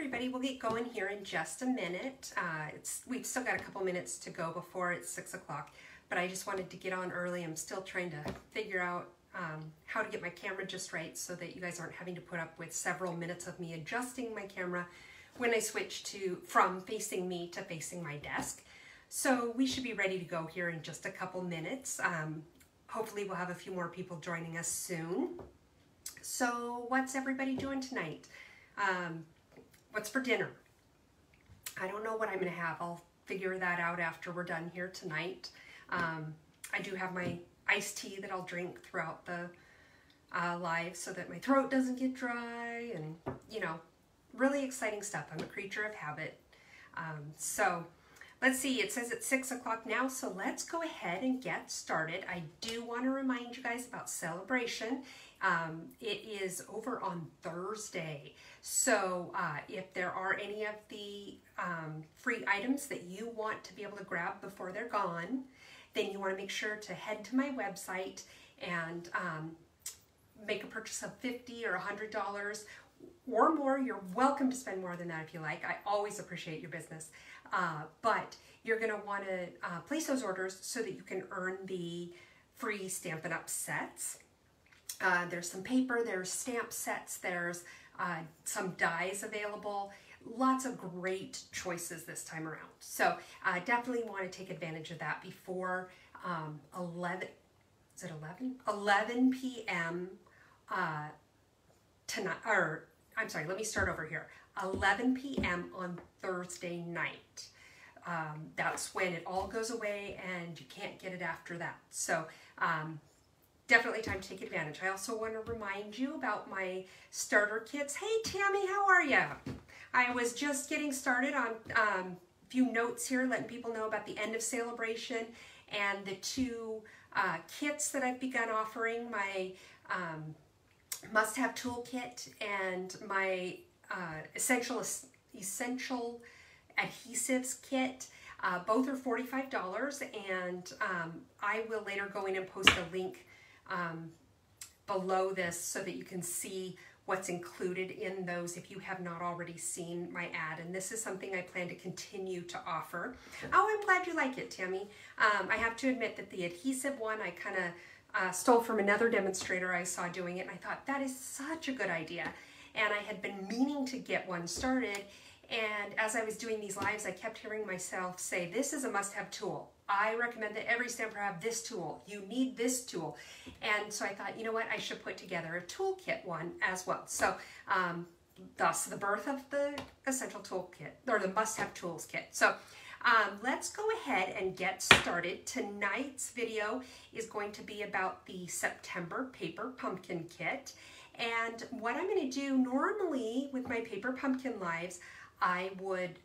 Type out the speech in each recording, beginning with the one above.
everybody. We'll get going here in just a minute. We've still got a couple minutes to go before it's 6 o'clock, but I just wanted to get on early. I'm still trying to figure out how to get my camera just right so that you guys aren't having to put up with several minutes of me adjusting my camera when I switch from facing me to facing my desk. So we should be ready to go here in just a couple minutes. Hopefully we'll have a few more people joining us soon. So what's everybody doing tonight? What's for dinner? I don't know what I'm going to have. I'll figure that out after we're done here tonight. I do have my iced tea that I'll drink throughout the live so that my throat doesn't get dry, and you know, really exciting stuff. I'm a creature of habit. So let's see, it says it's 6 o'clock now, so let's go ahead and get started. I do want to remind you guys about Celebration. It is over on Thursday. So if there are any of the free items that you want to be able to grab before they're gone, then you want to make sure to head to my website and make a purchase of $50 or $100 or more. You're welcome to spend more than that if you like. I always appreciate your business. But you're going to want to place those orders so that you can earn the free Stampin' Up! Sets. There's some paper, there's stamp sets, there's some dies available. Lots of great choices this time around. So definitely want to take advantage of that before 11 p.m. Tonight, or I'm sorry, let me start over here. 11 p.m. on Thursday night. That's when it all goes away and you can't get it after that. So definitely time to take advantage. I also want to remind you about my starter kits. Hey Tammy, how are you? I was just getting started on a few notes here, letting people know about the end of Celebration and the two kits that I've begun offering, my must-have toolkit and my essential adhesives kit. Both are $45, and I will later go in and post a link below this so that you can see what's included in those if you have not already seen my ad. And this is something I plan to continue to offer. Oh, I'm glad you like it, Tammy. I have to admit that the adhesive one I kind of stole from another demonstrator I saw doing it, and I thought that is such a good idea. And I had been meaning to get one started, and as I was doing these lives, I kept hearing myself say, this is a must-have tool. I recommend that every stamper have this tool. You need this tool. And so I thought, you know what, I should put together a toolkit one as well. So thus the birth of the Essential Toolkit, or the must-have tools kit. So let's go ahead and get started. Tonight's video is going to be about the September Paper Pumpkin Kit. And what I'm going to do normally with my Paper Pumpkin lives, I would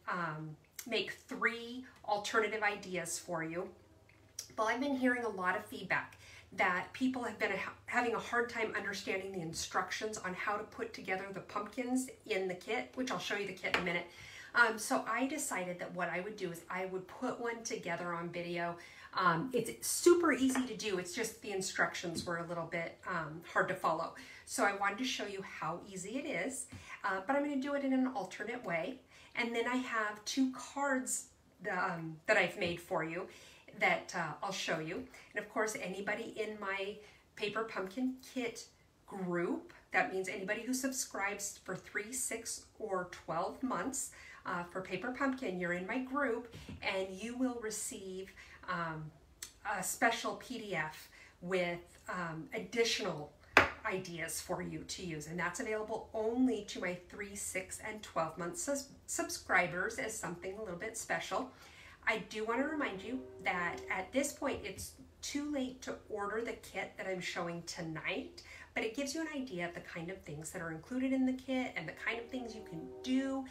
make 3 alternative ideas for you. But I've been hearing a lot of feedback that people have been having a hard time understanding the instructions on how to put together the pumpkins in the kit, which I'll show you the kit in a minute. So I decided that what I would do is I would put one together on video. It's super easy to do. It's just the instructions were a little bit hard to follow. So I wanted to show you how easy it is, but I'm going to do it in an alternate way. And then I have 2 cards that I've made for you that I'll show you. And of course, anybody in my Paper Pumpkin Kit group, that means anybody who subscribes for 3, 6, or 12 months for Paper Pumpkin, you're in my group, and you will receive a special PDF with additional ideas for you to use, and that's available only to my 3, 6, and 12 month subscribers as something a little bit special. I do want to remind you that at this point it's too late to order the kit that I'm showing tonight, but it gives you an idea of the kind of things that are included in the kit and the kind of things you can do.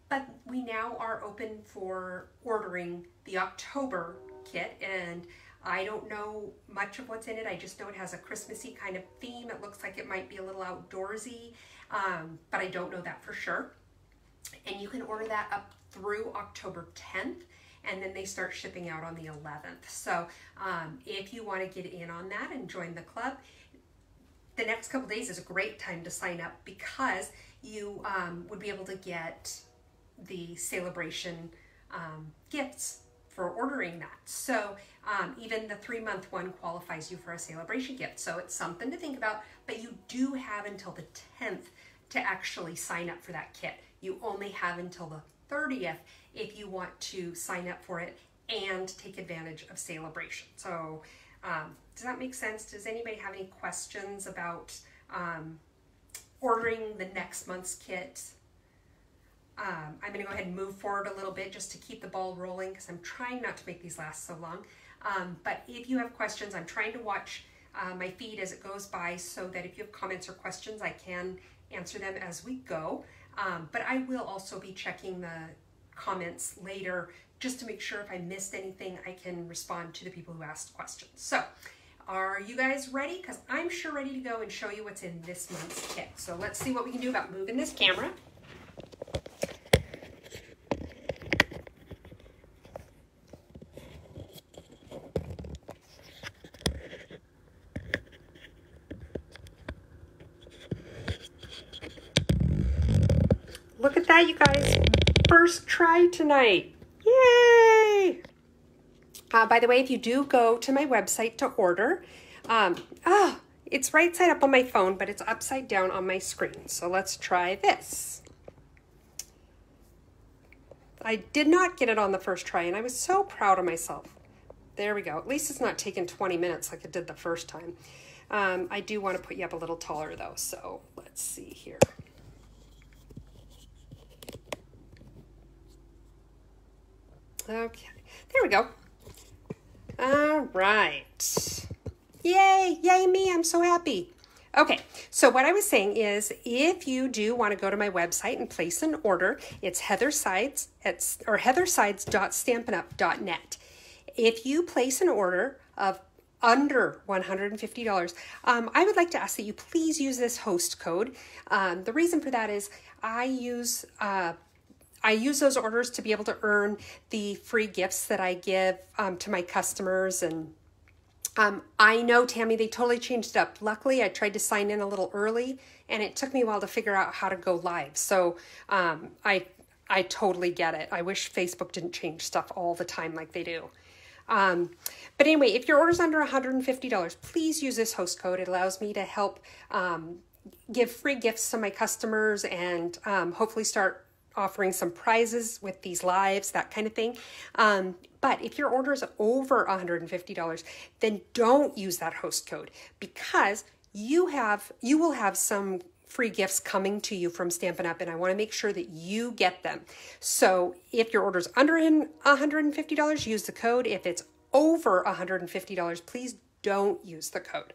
But we now are open for ordering the October kit, and I don't know much of what's in it. I just know it has a Christmassy kind of theme. It looks like it might be a little outdoorsy, but I don't know that for sure. And you can order that up through October 10th, and then they start shipping out on the 11th. So if you want to get in on that and join the club, the next couple days is a great time to sign up because you would be able to get the Celebration gifts for ordering that. So even the 3-month one qualifies you for a Celebration gift. So it's something to think about, but you do have until the 10th to actually sign up for that kit. You only have until the 30th if you want to sign up for it and take advantage of Celebration. So does that make sense? Does anybody have any questions about ordering the next month's kit? I'm going to go ahead and move forward a little bit just to keep the ball rolling because I'm trying not to make these last so long. But if you have questions, I'm trying to watch my feed as it goes by so that if you have comments or questions, I can answer them as we go. But I will also be checking the comments later just to make sure if I missed anything, I can respond to the people who asked questions. So are you guys ready? Because I'm sure ready to go and show you what's in this month's kit. So let's see what we can do about moving this camera. Look at that, you guys. First try tonight. Yay! By the way, if you do go to my website to order, it's right side up on my phone, but it's upside down on my screen. So let's try this. I did not get it on the first try, and I was so proud of myself. There we go. At least it's not taking 20 minutes like it did the first time. I do want to put you up a little taller, though, so let's see here. Okay, there we go. All right. Yay, yay me, I'm so happy. Okay, so what I was saying is if you do want to go to my website and place an order, it's heathersides, or heathersides.stampinup.net. If you place an order of under $150, I would like to ask that you please use this host code. The reason for that is I use those orders to be able to earn the free gifts that I give to my customers. And I know, Tammy, they totally changed it up. Luckily, I tried to sign in a little early, and it took me a while to figure out how to go live. So I totally get it. I wish Facebook didn't change stuff all the time like they do. But anyway, if your order's under $150, please use this host code. It allows me to help give free gifts to my customers and hopefully start offering some prizes with these lives, that kind of thing. But if your order is over $150, then don't use that host code because you will have some free gifts coming to you from Stampin' Up! And I want to make sure that you get them. So if your order is under $150, use the code. If it's over $150, please don't use the code.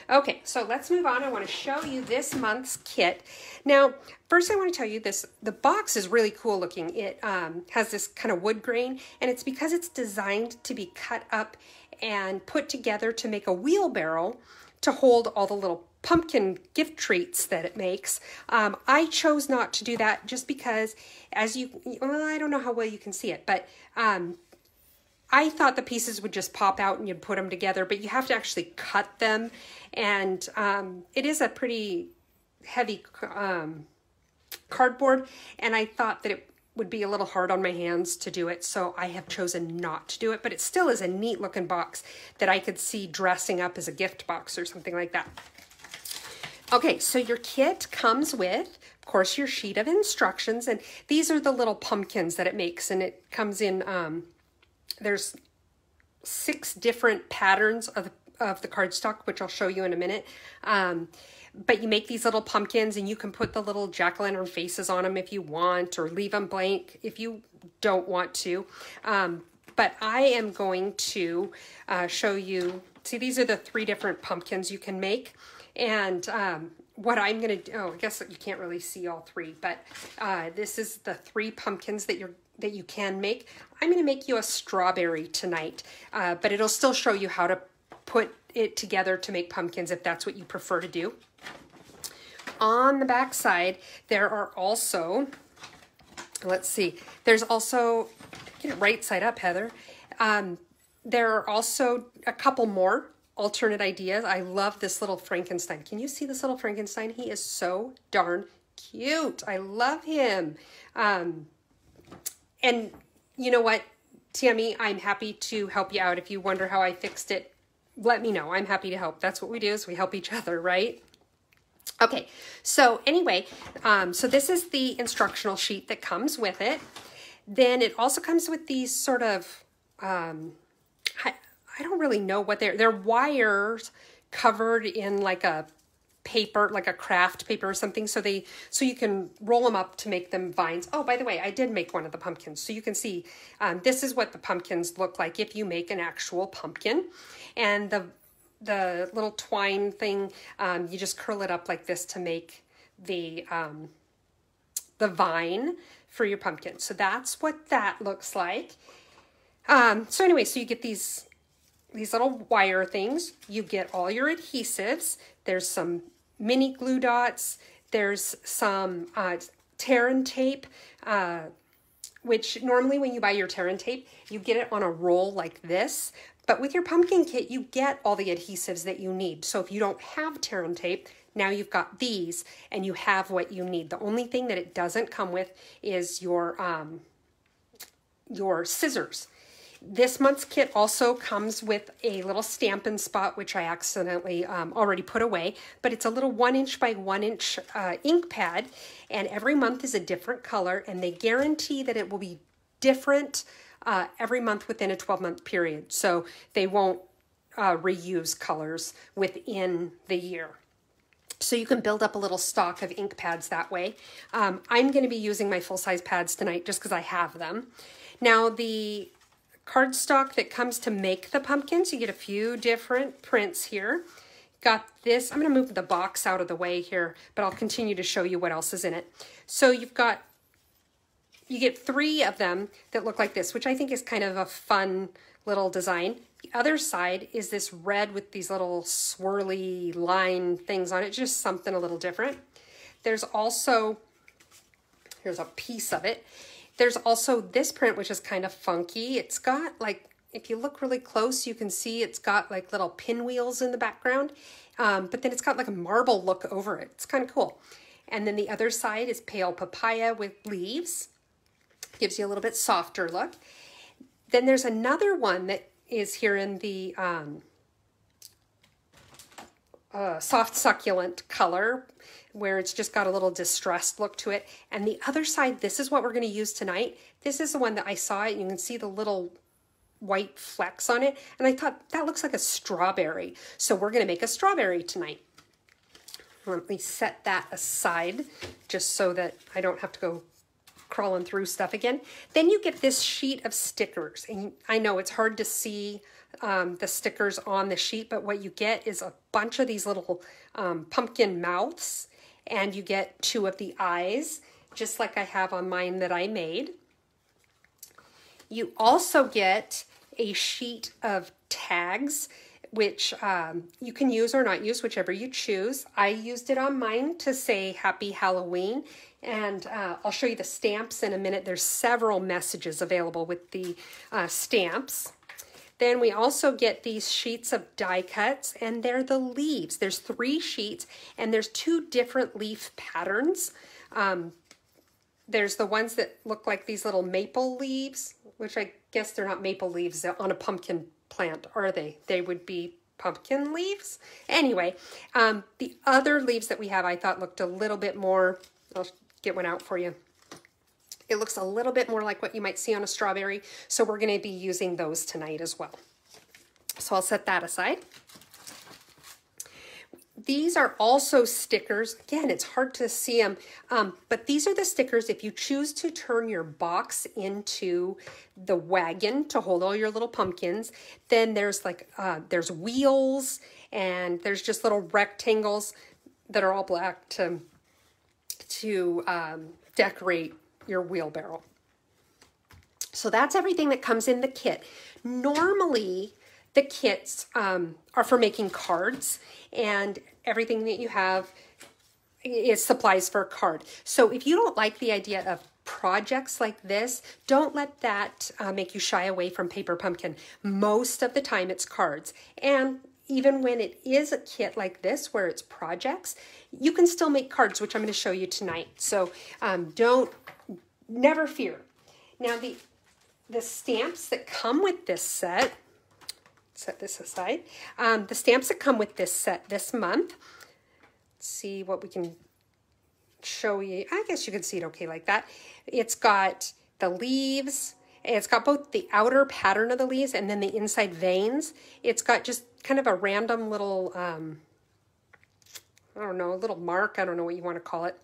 Okay, so let's move on. I want to show you this month's kit. Now, first I want to tell you this, the box is really cool looking. It has this kind of wood grain, and it's because it's designed to be cut up and put together to make a wheelbarrow to hold all the little pumpkin gift treats that it makes. I chose not to do that just because well, I don't know how well you can see it, but I thought the pieces would just pop out and you'd put them together, but you have to actually cut them. And it is a pretty heavy cardboard. And I thought that it would be a little hard on my hands to do it. So I have chosen not to do it, but it still is a neat looking box that I could see dressing up as a gift box or something like that. Okay, so your kit comes with, of course, your sheet of instructions. And these are the little pumpkins that it makes. And it comes in... there's 6 different patterns of the cardstock, which I'll show you in a minute. But you make these little pumpkins and you can put the little jack-o'-lantern faces on them if you want, or leave them blank if you don't want to. But I am going to show you, see, these are the 3 different pumpkins you can make. And what I'm going to do, I guess you can't really see all 3, but this is the 3 pumpkins that you can make. I'm going to make you a strawberry tonight, but it'll still show you how to put it together to make pumpkins if that's what you prefer to do. On the back side, there are also, let's see, there's also, get it right side up, Heather. There are also a couple more alternate ideas. I love this little Frankenstein. Can you see this little Frankenstein? He is so darn cute. I love him. And you know what, Tammy, I'm happy to help you out. If you wonder how I fixed it, let me know. I'm happy to help. That's what we do, is we help each other, right? Okay, so anyway, so this is the instructional sheet that comes with it. Then it also comes with these sort of, I don't really know what they're wires covered in like a paper, like a craft paper or something, so you can roll them up to make them vines. Oh, by the way, I did make one of the pumpkins, so you can see this is what the pumpkins look like if you make an actual pumpkin. And the little twine thing, you just curl it up like this to make the vine for your pumpkin. So that's what that looks like. So anyway, so you get these little wire things. You get all your adhesives. There's some mini glue dots. There's some tear and tape, which normally when you buy your tear and tape, you get it on a roll like this. But with your pumpkin kit, you get all the adhesives that you need. So if you don't have tear and tape, now you've got these and you have what you need. The only thing that it doesn't come with is your scissors. This month's kit also comes with a little Stampin' Spot, which I accidentally already put away, but it's a little 1" by 1" ink pad, and every month is a different color, and they guarantee that it will be different every month within a 12-month period, so they won't reuse colors within the year. So you can build up a little stock of ink pads that way. I'm going to be using my full-size pads tonight just because I have them. Now the cardstock that comes to make the pumpkins, you get a few different prints here. Got this, I'm going to move the box out of the way here, but I'll continue to show you what else is in it. So you get 3 of them that look like this, which I think is kind of a fun little design. The other side is this red with these little swirly line things on it, just something a little different. There's also, here's a piece of it. There's also this print, which is kind of funky. It's got like, if you look really close, you can see it's got like little pinwheels in the background, but then it's got like a marble look over it. It's kind of cool. And then the other side is pale papaya with leaves. Gives you a little bit softer look. Then there's another one that is here in the soft succulent color, where it's just got a little distressed look to it. And the other side, this is what we're going to use tonight. This is the one that I saw it. You can see the little white flecks on it. And I thought that looks like a strawberry. So we're going to make a strawberry tonight. Let me set that aside just so that I don't have to go crawling through stuff again. Then you get this sheet of stickers. And I know it's hard to see the stickers on the sheet, but what you get is a bunch of these little pumpkin mouths, and you get 2 of the eyes, just like I have on mine that I made. You also get a sheet of tags, which you can use or not use, whichever you choose. I used it on mine to say Happy Halloween, and I'll show you the stamps in a minute. There's several messages available with the stamps. Then we also get these sheets of die cuts, and they're the leaves. There's 3 sheets, and there's 2 different leaf patterns. There's the ones that look like these little maple leaves, which I guess they're not maple leaves on a pumpkin plant, are they? They would be pumpkin leaves. Anyway, the other leaves that we have I thought looked a little bit more, I'll get one out for you. It looks a little bit more like what you might see on a strawberry, so we're going to be using those tonight as well. So I'll set that aside. These are also stickers. Again, it's hard to see them, but these are the stickers. If you choose to turn your box into the wagon to hold all your little pumpkins, then there's like, there's wheels, and there's just little rectangles that are all black to decorate your wheelbarrow. So that's everything that comes in the kit. Normally, the kits are for making cards, and everything that you have is supplies for a card. So if you don't like the idea of projects like this, don't let that make you shy away from Paper Pumpkin. Most of the time it's cards. And even when it is a kit like this where it's projects, you can still make cards, which I'm going to show you tonight. So never fear. Now the stamps that come with this set, set this aside, the stamps that come with this set this month, let's see what we can show you. I guess you can see it okay like that. It's got the leaves. It's got both the outer pattern of the leaves and then the inside veins. It's got just kind of a random little, I don't know, a little mark. I don't know what you want to call it.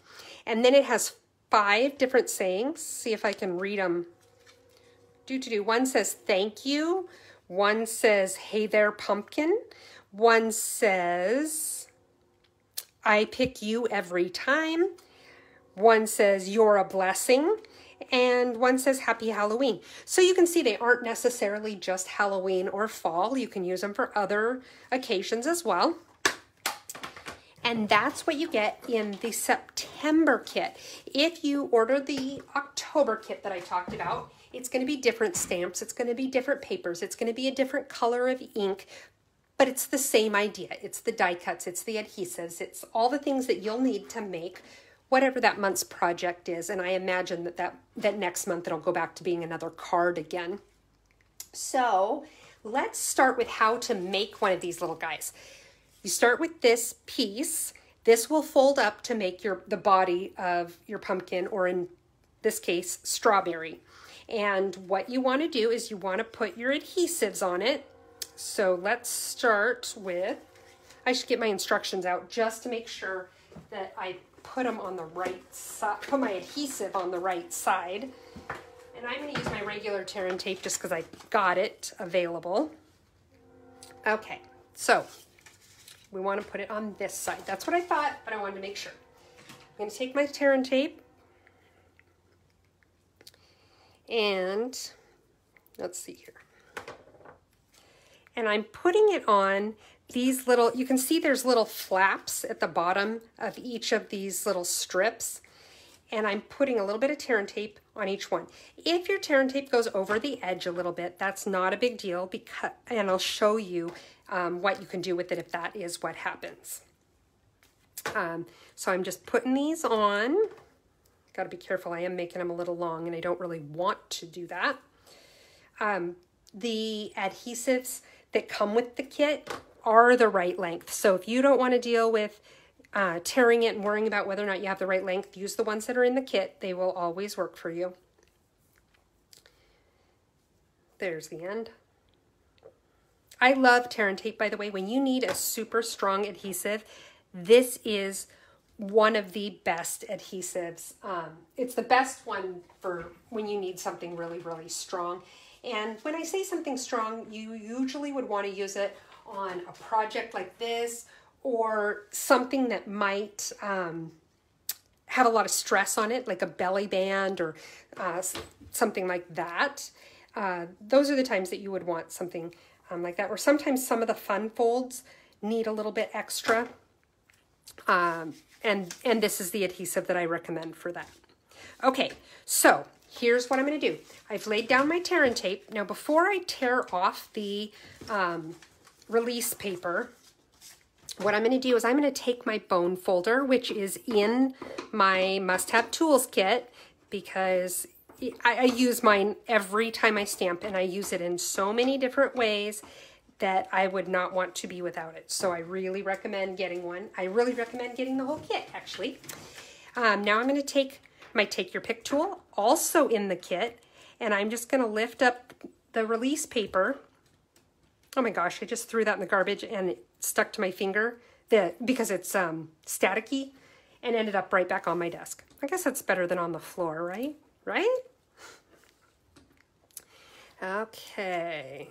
And then it has 5 different sayings. See if I can read them. One says, thank you. One says, hey there, pumpkin. One says, I pick you every time. One says, you're a blessing. And one says Happy Halloween. So you can see they aren't necessarily just Halloween or fall. You can use them for other occasions as well. And that's what you get in the September kit. If you order the October kit that I talked about, it's going to be different stamps. It's going to be different papers. It's going to be a different color of ink. But it's the same idea. It's the die cuts. It's the adhesives. It's all the things that you'll need to make whatever that month's project is. And I imagine that next month it'll go back to being another card again. So let's start with how to make one of these little guys. You start with this piece. This will fold up to make the body of your pumpkin, or in this case, strawberry. And what you want to do is you want to put your adhesives on it. So let's start with, I should get my instructions out just to make sure that I put them on the right side, put my adhesive on the right side. And I'm going to use my regular tear and tape just because I got it available. Okay, so we want to put it on this side. That's what I thought, but I wanted to make sure. I'm going to take my tear and tape and let's see here. And I'm putting it on these little, you can see there's little flaps at the bottom of each of these little strips. And I'm putting a little bit of tear and tape on each one. If your tear and tape goes over the edge a little bit, that's not a big deal, and I'll show you what you can do with it if that is what happens. So I'm just putting these on. Got to be careful, I am making them a little long and I don't really want to do that. The adhesives that come with the kit are the right length. So if you don't want to deal with tearing it and worrying about whether or not you have the right length, use the ones that are in the kit. They will always work for you. There's the end. I love tear and tape, by the way. When you need a super strong adhesive, this is one of the best adhesives. It's the best one for when you need something really, really strong. And when I say something strong, you usually would want to use it on a project like this, or something that might have a lot of stress on it, like a belly band or something like that. Those are the times that you would want something like that. Or sometimes some of the fun folds need a little bit extra. And this is the adhesive that I recommend for that. Okay, so here's what I'm going to do. I've laid down my tear and tape. Now before I tear off the release paper, what I'm going to do is I'm going to take my bone folder, which is in my must-have tools kit, because I use mine every time I stamp, and I use it in so many different ways that I would not want to be without it. So I really recommend getting one. I really recommend getting the whole kit, actually. Now I'm going to take my Take Your Pick tool, also in the kit, and I'm just going to lift up the release paper. Oh my gosh, I just threw that in the garbage and it stuck to my finger because it's staticky, and ended up right back on my desk. I guess that's better than on the floor, right? Right? Okay.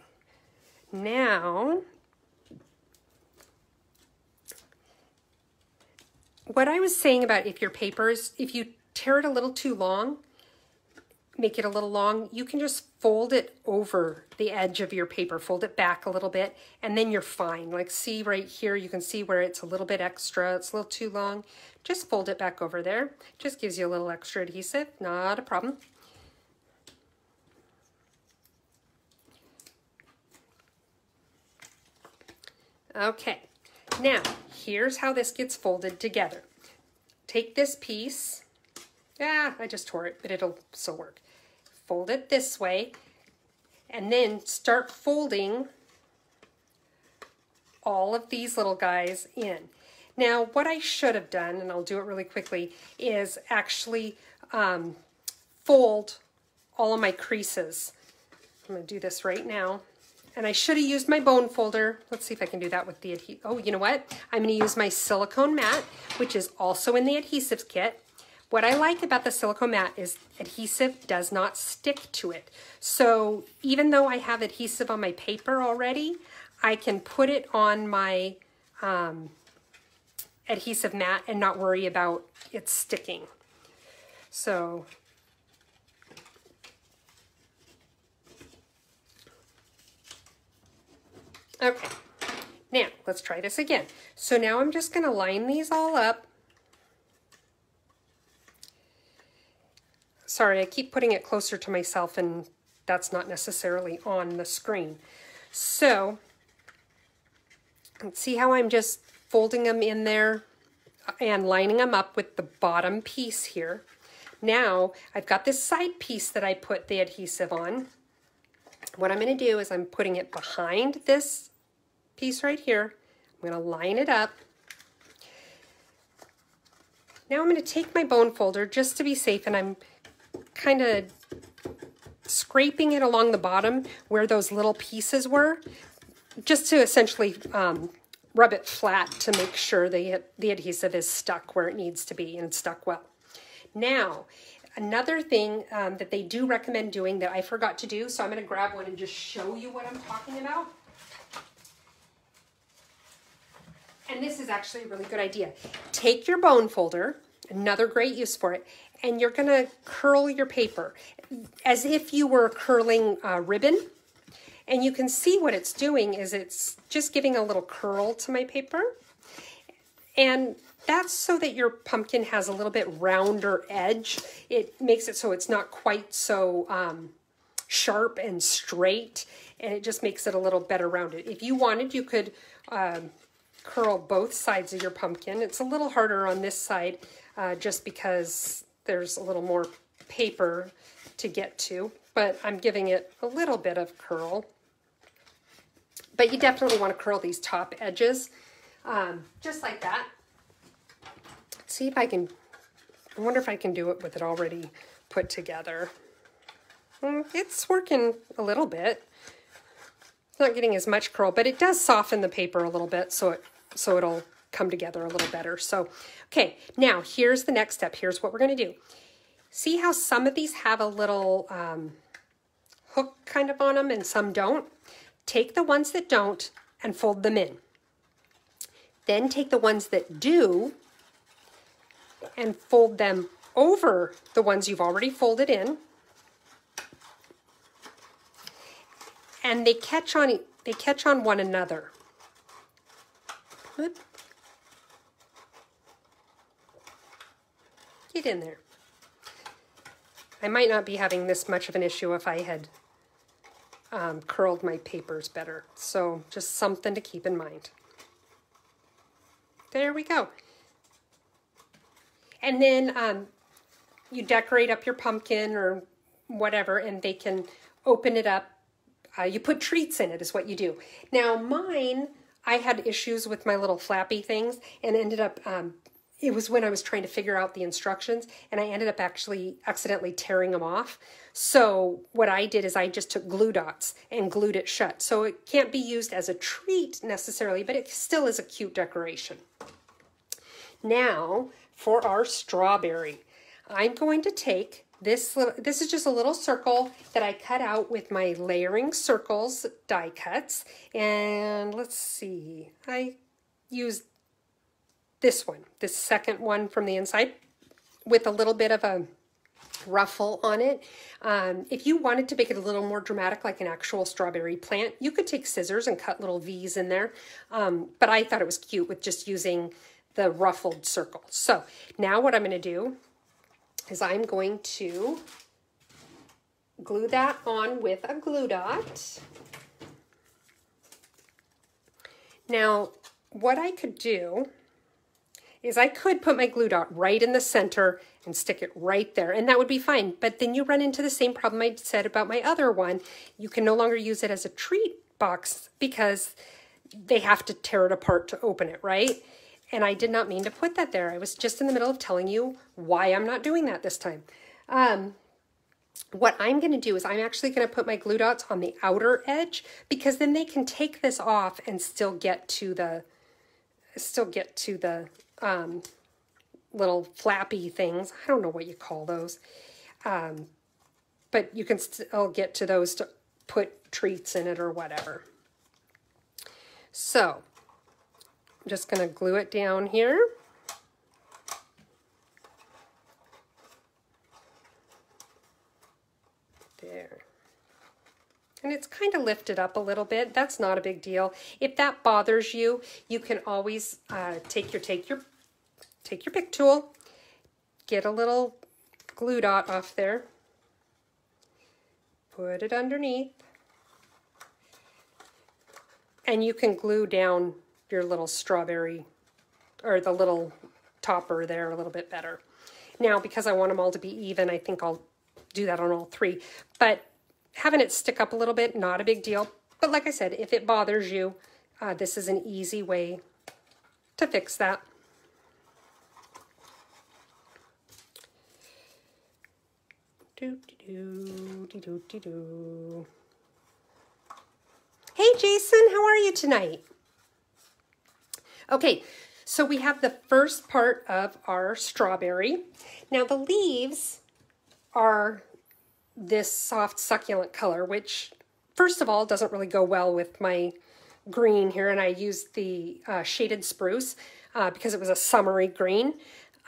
Now, what I was saying about if your papers, if you tear it a little too long, make it a little long, you can just fold it over the edge of your paper, fold it back a little bit, and then you're fine. Like, see right here, you can see where it's a little bit extra, it's a little too long. Just fold it back over there. Just gives you a little extra adhesive, not a problem. Okay, now here's how this gets folded together. Take this piece, I just tore it, but it'll still work. Fold it this way, and then start folding all of these little guys in. Now, what I should have done, and I'll do it really quickly, is actually fold all of my creases. I'm going to do this right now. And I should have used my bone folder. Let's see if I can do that with the adhesive. Oh, you know what? I'm going to use my silicone mat, which is also in the adhesives kit. What I like about the silicone mat is adhesive does not stick to it. So even though I have adhesive on my paper already, I can put it on my adhesive mat and not worry about it sticking. So okay, now let's try this again. So now I'm just going to line these all up. Sorry, I keep putting it closer to myself and that's not necessarily on the screen. So let's see how I'm just folding them in there and lining them up with the bottom piece here. Now I've got this side piece that I put the adhesive on. What I'm going to do is I'm putting it behind this piece right here. I'm going to line it up. Now I'm going to take my bone folder just to be safe, and I'm kind of scraping it along the bottom where those little pieces were, just to essentially rub it flat to make sure the adhesive is stuck where it needs to be and stuck well. Now, another thing that they do recommend doing that I forgot to do, so I'm going to grab one and just show you what I'm talking about. And this is actually a really good idea. Take your bone folder, another great use for it, and you're going to curl your paper as if you were curling ribbon. And you can see what it's doing is it's just giving a little curl to my paper. And that's so that your pumpkin has a little bit rounder edge. It makes it so it's not quite so sharp and straight, and it just makes it a little better rounded. If you wanted, you could curl both sides of your pumpkin. It's a little harder on this side just because there's a little more paper to get to, but I'm giving it a little bit of curl. But you definitely want to curl these top edges, just like that. Let's see if I can, I wonder if I can do it with it already put together. It's working a little bit. It's not getting as much curl, but it does soften the paper a little bit, so it'll come together a little better. So, okay, now here's the next step. Here's what we're going to do. See how some of these have a little hook kind of on them and some don't? Take the ones that don't and fold them in. Then take the ones that do and fold them over the ones you've already folded in. And they catch on one another. Whoop. Get in there. I might not be having this much of an issue if I had curled my papers better. So just something to keep in mind. There we go. And then you decorate up your pumpkin or whatever, and they can open it up. You put treats in it is what you do. Now mine, I had issues with my little flappy things and ended up, it was when I was trying to figure out the instructions, and I ended up actually accidentally tearing them off. So what I did is I just took glue dots and glued it shut. So it can't be used as a treat necessarily, but it still is a cute decoration. Now for our strawberry, I'm going to take this is just a little circle that I cut out with my layering circles die cuts. And let's see, I used this one, this second one from the inside with a little bit of a ruffle on it. If you wanted to make it a little more dramatic, like an actual strawberry plant, you could take scissors and cut little V's in there. But I thought it was cute with just using the ruffled circle. So now what I'm going to do is I'm going to glue that on with a glue dot. Now, what I could do is I could put my glue dot right in the center and stick it right there, and that would be fine. But then you run into the same problem I said about my other one. You can no longer use it as a treat box because they have to tear it apart to open it, right? And I did not mean to put that there. I was just in the middle of telling you why I'm not doing that this time. What I'm going to do is I'm actually going to put my glue dots on the outer edge, because then they can take this off and still get to the little flappy things. I don't know what you call those. But you can still get to those to put treats in it or whatever. So I'm just going to glue it down here. There. And it's kind of lifted up a little bit. That's not a big deal. If that bothers you, you can always take your pick tool, get a little glue dot off there, put it underneath, and you can glue down your little strawberry, or the little topper there, a little bit better. Now, because I want them all to be even, I think I'll do that on all three. But having it stick up a little bit, not a big deal. But like I said, if it bothers you, this is an easy way to fix that. Hey Jason, how are you tonight? Okay, so we have the first part of our strawberry. Now the leaves are this soft succulent color, which first of all doesn't really go well with my green here, and I used the shaded spruce because it was a summery green,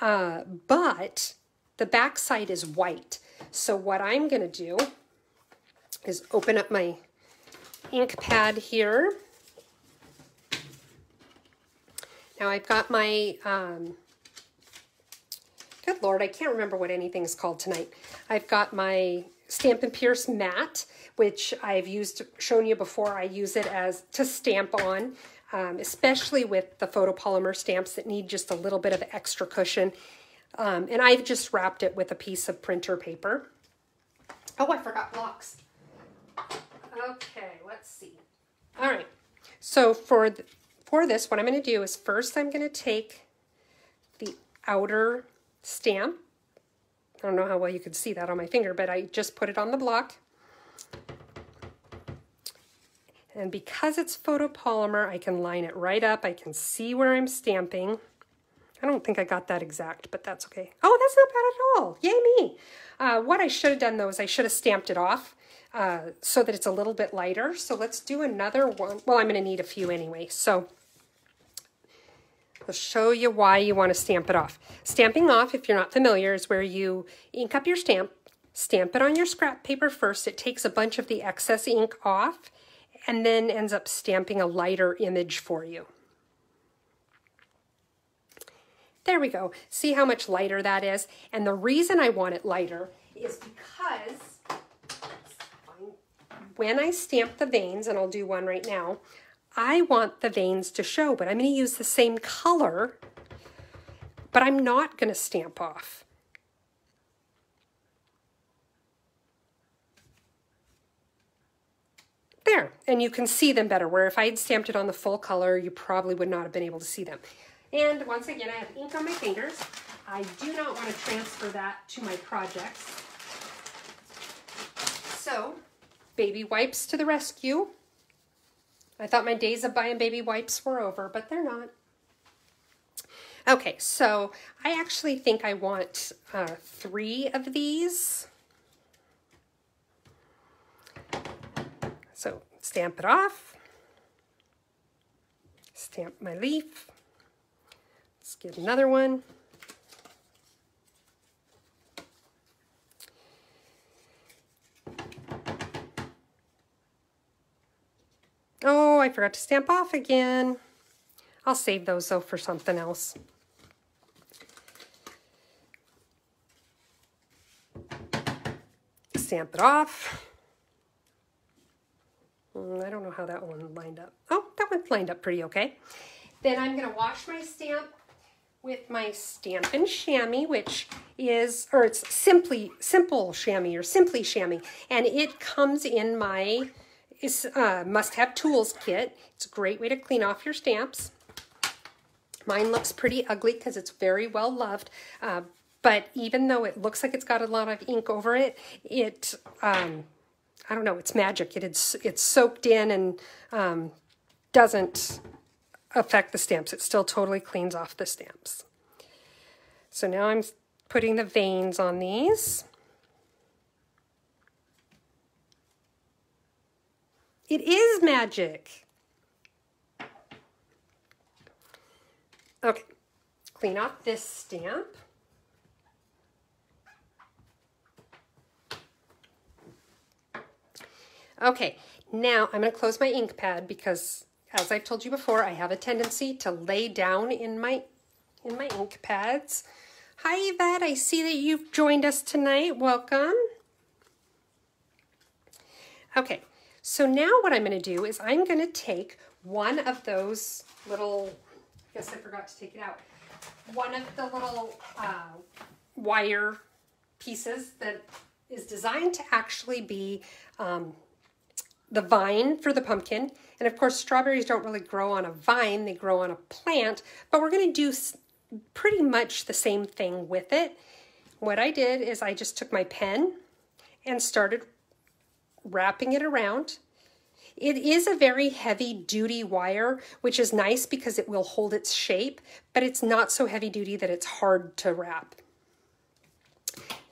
but the back side is white. So what I'm going to do is open up my ink pad here. Now I've got my, good Lord, I can't remember what anything's called tonight. I've got my Stampin' Pierce matte, which I've shown you before. I use it to stamp on, especially with the photopolymer stamps that need just a little bit of extra cushion. And I've just wrapped it with a piece of printer paper. Oh, I forgot blocks. Okay, let's see. All right, so for this, what I'm going to do is first I'm going to take the outer stamp. I don't know how well you could see that on my finger, but I just put it on the block. And because it's photopolymer, I can line it right up. I can see where I'm stamping. I don't think I got that exact, but that's okay. Oh, that's not bad at all. Yay me. What I should have done, though, is I should have stamped it off so that it's a little bit lighter. So let's do another one. Well, I'm going to need a few anyway. So I'll show you why you want to stamp it off. Stamping off, if you're not familiar, is where you ink up your stamp it on your scrap paper first. It takes a bunch of the excess ink off and then ends up stamping a lighter image for you. There we go. See how much lighter that is? And the reason I want it lighter is because when I stamp the veins, and I'll do one right now, I want the veins to show, but I'm going to use the same color, but I'm not going to stamp off. There, and you can see them better, where if I had stamped it on the full color, you probably would not have been able to see them. And once again, I have ink on my fingers. I do not want to transfer that to my projects. So, baby wipes to the rescue. I thought my days of buying baby wipes were over, but they're not. Okay, so I actually think I want 3 of these. So stamp it off. Stamp my leaf. Let's get another one. Oh, I forgot to stamp off again. I'll save those though for something else. Stamp it off. I don't know how that one lined up. Oh, that one lined up pretty okay. Then I'm going to wash my stamp with my Stampin' Chamois, which is, or it's simple chamois or simply chamois, and it comes in my must-have tools kit. It's a great way to clean off your stamps. Mine looks pretty ugly because it's very well loved, but even though it looks like it's got a lot of ink over it, I don't know, it's magic. It's soaked in and doesn't affect the stamps. It still totally cleans off the stamps. So now I'm putting the veins on these. It is magic. Okay, clean off this stamp. Okay, now I'm going to close my ink pad because, as I've told you before, I have a tendency to lay down in my ink pads. Hi Yvette, I see that you've joined us tonight. Welcome. Okay, so now what I'm going to do is I'm going to take one of those little, I guess I forgot to take it out, one of the little wire pieces that is designed to actually be the vine for the pumpkin. And of course, strawberries don't really grow on a vine, they grow on a plant, but we're going to do pretty much the same thing with it. What I did is I just took my pen and started wrapping it around. It is a very heavy duty wire, which is nice because it will hold its shape, but it's not so heavy duty that it's hard to wrap.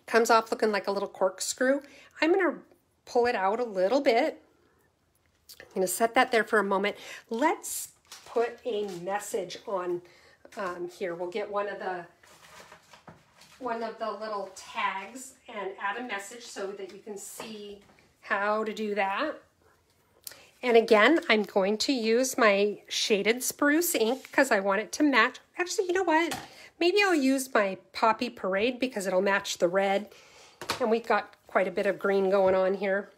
Comes off looking like a little corkscrew. I'm going to pull it out a little bit. I'm going to set that there for a moment. Let's put a message on here. We'll get one of the little tags and add a message so that you can see how to do that. And again, I'm going to use my shaded spruce ink because I want it to match. Actually, you know what? Maybe I'll use my Poppy Parade because it'll match the red. And we've got quite a bit of green going on here.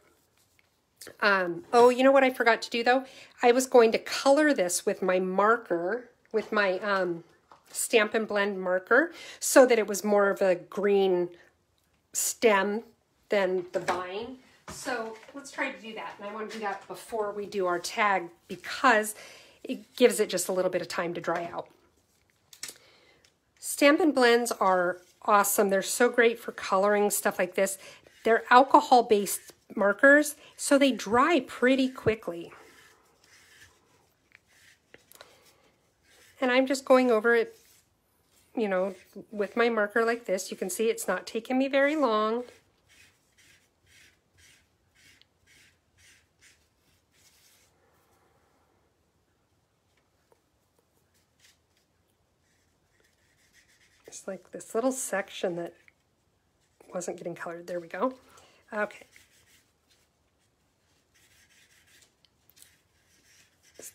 Oh, you know what I forgot to do though? I was going to color this with my marker, with my Stampin' Blend marker, so that it was more of a green stem than the vine. So let's try to do that. And I want to do that before we do our tag because it gives it just a little bit of time to dry out. Stampin' Blends are awesome. They're so great for coloring stuff like this. They're alcohol-based markers, so they dry pretty quickly. And I'm just going over it, you know, with my marker like this. You can see it's not taking me very long. It's like this little section that wasn't getting colored. There we go. Okay.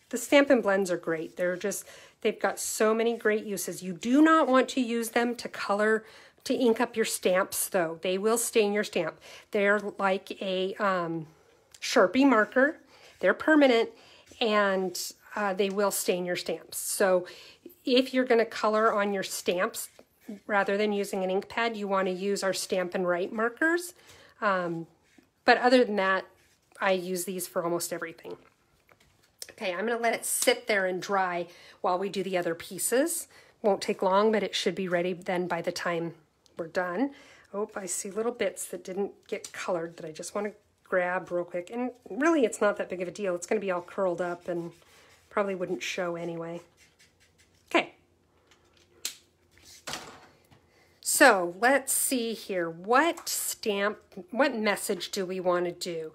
The Stampin' Blends are great. They've got so many great uses. You do not want to use them to ink up your stamps though. They will stain your stamp. They're like a Sharpie marker. They're permanent and they will stain your stamps. So if you're going to color on your stamps, rather than using an ink pad, you want to use our Stampin' Write markers. But other than that, I use these for almost everything. Okay, I'm going to let it sit there and dry while we do the other pieces. Won't take long, but it should be ready then by the time we're done. Oh, I see little bits that didn't get colored that I just want to grab real quick. And really, it's not that big of a deal. It's going to be all curled up and probably wouldn't show anyway. Okay. So let's see here. What message do we want to do?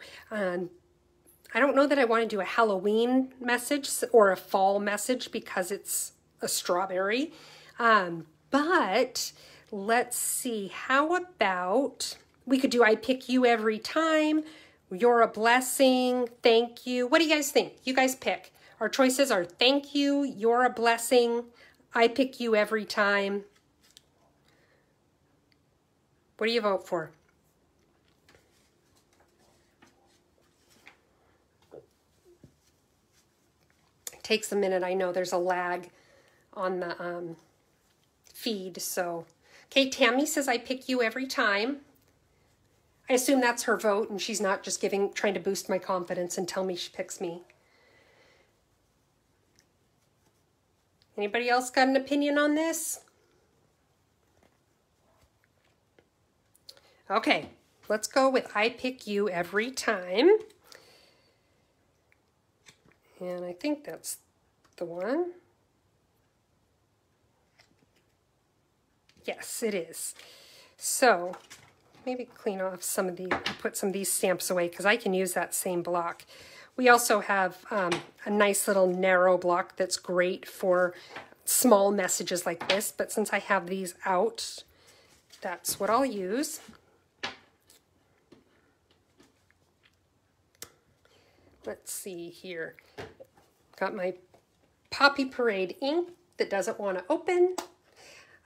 I don't know that I want to do a Halloween message or a fall message because it's a strawberry. But let's see. How about we could do I pick you every time, you're a blessing, thank you. What do you guys think? You guys pick. Our choices are thank you, you're a blessing, I pick you every time. What do you vote for? Takes a minute. I know there's a lag on the feed. So, okay, Tammy says I pick you every time. I assume that's her vote and she's not just trying to boost my confidence and tell me she picks me. Anybody else got an opinion on this? Okay, let's go with I pick you every time. And I think that's the one. Yes, it is. So maybe clean off some of these, put some of these stamps away because I can use that same block. We also have a nice little narrow block that's great for small messages like this, but since I have these out, that's what I'll use. Let's see here. Got my Poppy Parade ink that doesn't want to open.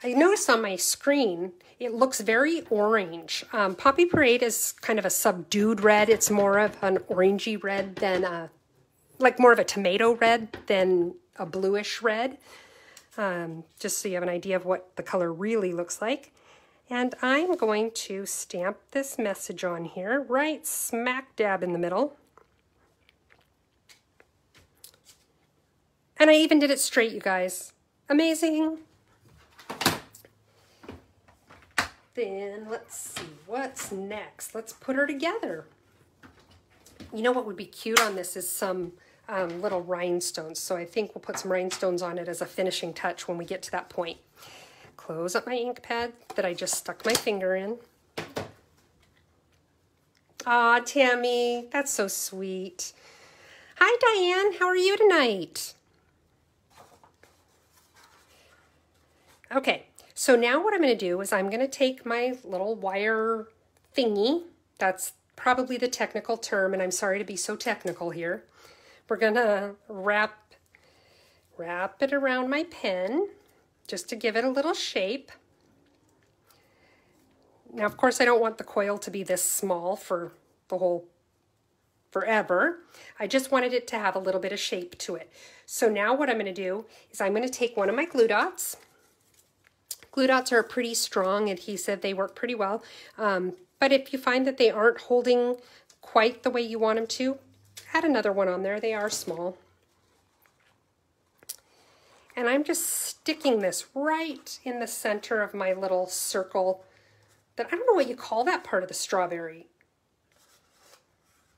I noticed on my screen, it looks very orange. Poppy Parade is kind of a subdued red. It's more of an orangey red than like more of a tomato red than a bluish red. Just so you have an idea of what the color really looks like. And I'm going to stamp this message on here, right smack dab in the middle. And I even did it straight, you guys. Amazing. Then let's see, what's next? Let's put her together. You know what would be cute on this is some little rhinestones. So I think we'll put some rhinestones on it as a finishing touch when we get to that point. Close up my ink pad that I just stuck my finger in. Aw, Tammy, that's so sweet. Hi, Diane, how are you tonight? Okay, so now what I'm going to do is I'm going to take my little wire thingy. That's probably the technical term, and I'm sorry to be so technical here. We're going to wrap it around my pen just to give it a little shape. Now, of course, I don't want the coil to be this small for the whole forever. I just wanted it to have a little bit of shape to it. So now what I'm going to do is I'm going to take one of my glue dots. Glue dots are a pretty strong adhesive. They work pretty well. But if you find that they aren't holding quite the way you want them to, add another one on there. They are small. And I'm just sticking this right in the center of my little circle that, I don't know what you call that part of the strawberry.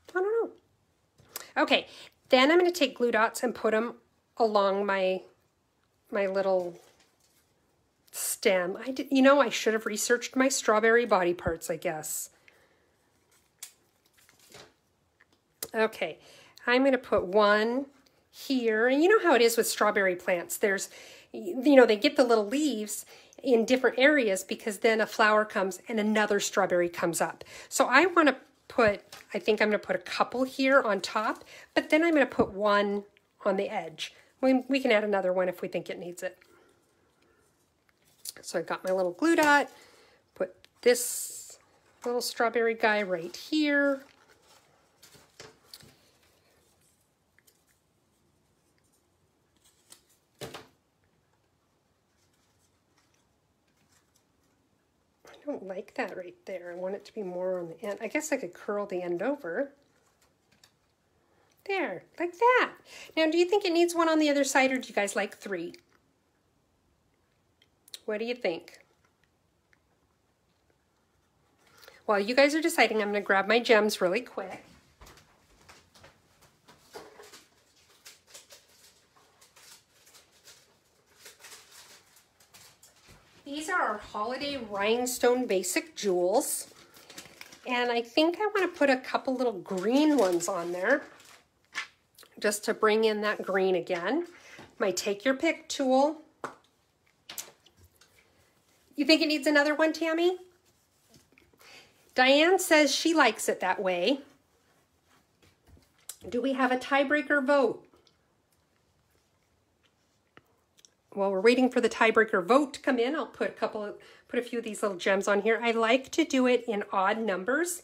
I don't know. Okay, then I'm going to take glue dots and put them along my little stem. You know, I should have researched my strawberry body parts, I guess. Okay, I'm going to put one here, and you know how it is with strawberry plants. There's, you know, they get the little leaves in different areas because then a flower comes and another strawberry comes up. So I want to put, I think I'm going to put a couple here on top, but then I'm going to put one on the edge. We can add another one if we think it needs it. So I've got my little glue dot, put this little strawberry guy right here. I don't like that right there. I want it to be more on the end. I guess I could curl the end over. There, like that. Now, do you think it needs one on the other side, or do you guys like 3? What do you think? While you guys are deciding, I'm going to grab my gems really quick. These are our holiday rhinestone basic jewels. And I think I want to put a couple little green ones on there just to bring in that green again. My Take Your Pick tool. You think it needs another one, Tammy? Diane says she likes it that way. Do we have a tiebreaker vote? While we're waiting for the tiebreaker vote to come in, I'll put a few of these little gems on here. I like to do it in odd numbers.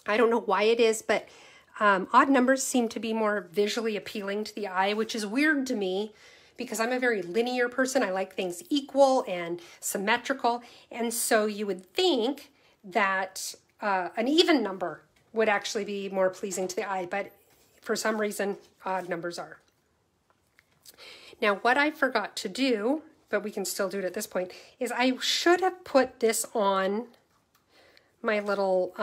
I don't know why it is, but Odd numbers seem to be more visually appealing to the eye, which is weird to me because I'm a very linear person. I like things equal and symmetrical. And so you would think that an even number would actually be more pleasing to the eye, but for some reason, odd numbers are. Now, what I forgot to do, but we can still do it at this point, is I should have put this on my little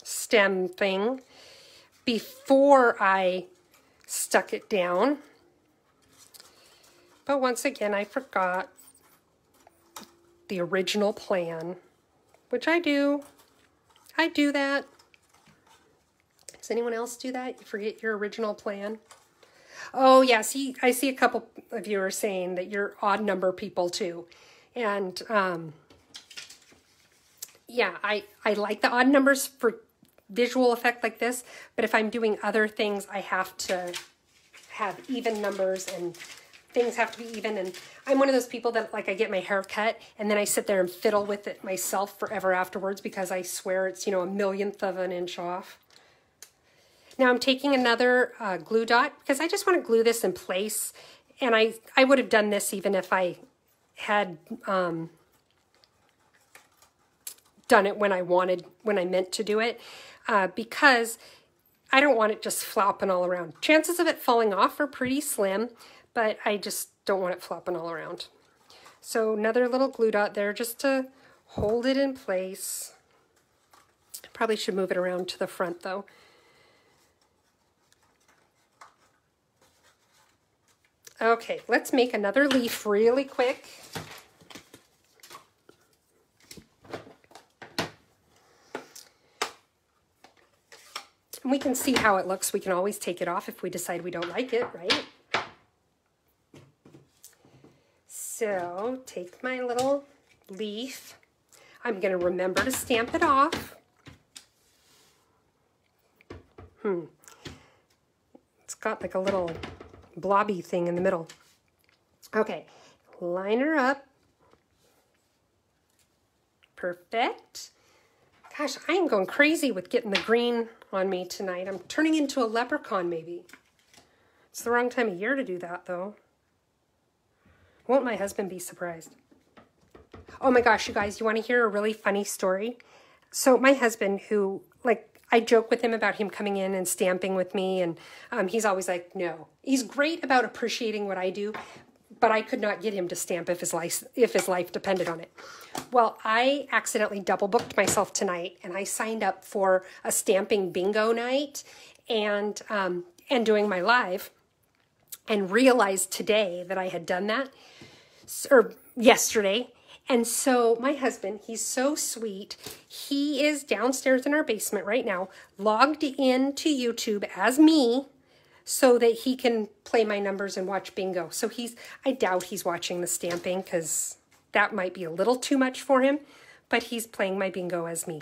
stem thing before I stuck it down. But once again, I forgot the original plan, which I do. I do that. Does anyone else do that? You forget your original plan? Oh, yeah. See, I see a couple of you are saying that you're odd number people too. And yeah, I like the odd numbers for visual effect like this. But if I'm doing other things, I have to have even numbers and things have to be even. And I'm one of those people that, like, I get my hair cut and then I sit there and fiddle with it myself forever afterwards because I swear it's, you know, a millionth of an inch off. Now I'm taking another glue dot because I just want to glue this in place. And I would have done this even if I had done it when I meant to do it, because I don't want it just flopping all around. Chances of it falling off are pretty slim, but I just don't want it flopping all around. So another little glue dot there just to hold it in place. Probably should move it around to the front though. Okay, let's make another leaf really quick. And we can see how it looks. We can always take it off if we decide we don't like it, right? So, take my little leaf. I'm going to remember to stamp it off. It's got like a little blobby thing in the middle. Okay, line her up. Perfect. Gosh, I am going crazy with getting the green on me tonight. I'm turning into a leprechaun maybe. It's the wrong time of year to do that though. Won't my husband be surprised? Oh my gosh, you guys, you want to hear a really funny story? So my husband, who, like, I joke with him about him coming in and stamping with me, and he's always like, no. He's great about appreciating what I do, but I could not get him to stamp if his life depended on it. Well, I accidentally double booked myself tonight, and I signed up for a stamping bingo night and doing my live, and realized today that I had done that, or yesterday. And so my husband, he's so sweet. He is downstairs in our basement right now, logged into YouTube as me so that he can play my numbers and watch bingo. So I doubt he's watching the stamping because that might be a little too much for him, but he's playing my bingo as me.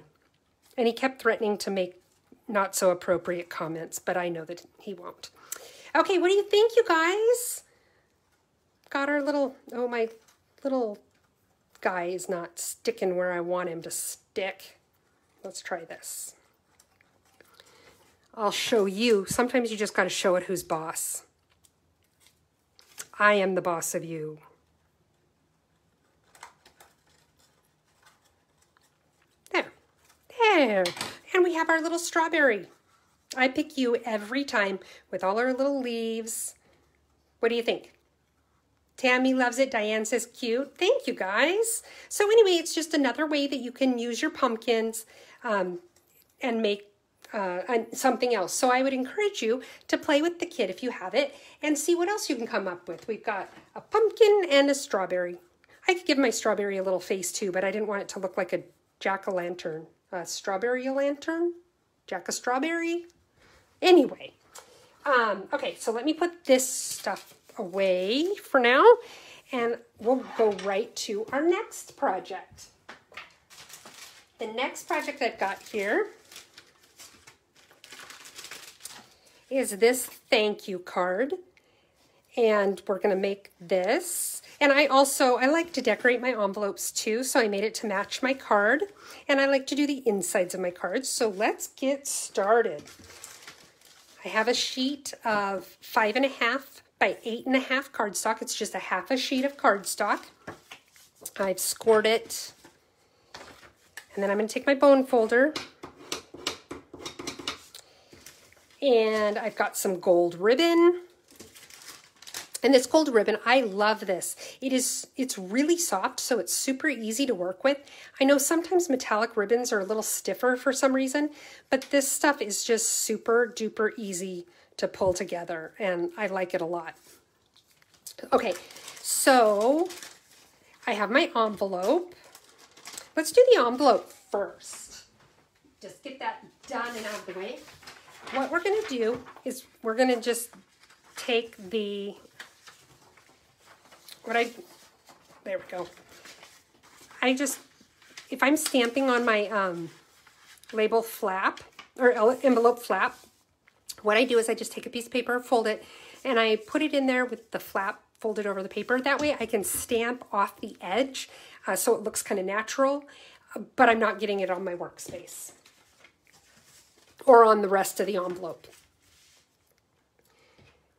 And he kept threatening to make not so appropriate comments, but I know that he won't. Okay, what do you think, you guys? Got our little, oh, my little guy is not sticking where I want him to stick. Let's try this. I'll show you. Sometimes you just got to show it who's boss. I am the boss of you. There. There. And we have our little strawberry. I pick you every time with all our little leaves. What do you think? Tammy loves it. Diane says cute. Thank you, guys. So anyway, it's just another way that you can use your pumpkins and make something else. So I would encourage you to play with the kit if you have it and see what else you can come up with. We've got a pumpkin and a strawberry. I could give my strawberry a little face too, but I didn't want it to look like a jack-o'-lantern. Strawberry-a-lantern? Jack-a-strawberry? Anyway, okay, so let me put this stuff away for now, and we'll go right to our next project. The next project I've got here is this thank you card, and we're going to make this. And I like to decorate my envelopes too, so I made it to match my card. And I like to do the insides of my cards. So let's get started. I have a sheet of 5.5 by 8.5 cardstock. It's just a half a sheet of cardstock. I've scored it. And then I'm going to take my bone folder. And I've got some gold ribbon. And this gold ribbon, I love this. It's really soft, so it's super easy to work with. I know sometimes metallic ribbons are a little stiffer for some reason, but this stuff is just super duper easy to pull together, and I like it a lot. Okay, so I have my envelope. Let's do the envelope first. Just get that done and out of the way. What we're going to do is we're going to just take the... there we go. If I'm stamping on my label flap, or envelope flap, what I do is I just take a piece of paper, fold it, and I put it in there with the flap folded over the paper. That way I can stamp off the edge so it looks kind of natural, but I'm not getting it on my workspace or on the rest of the envelope.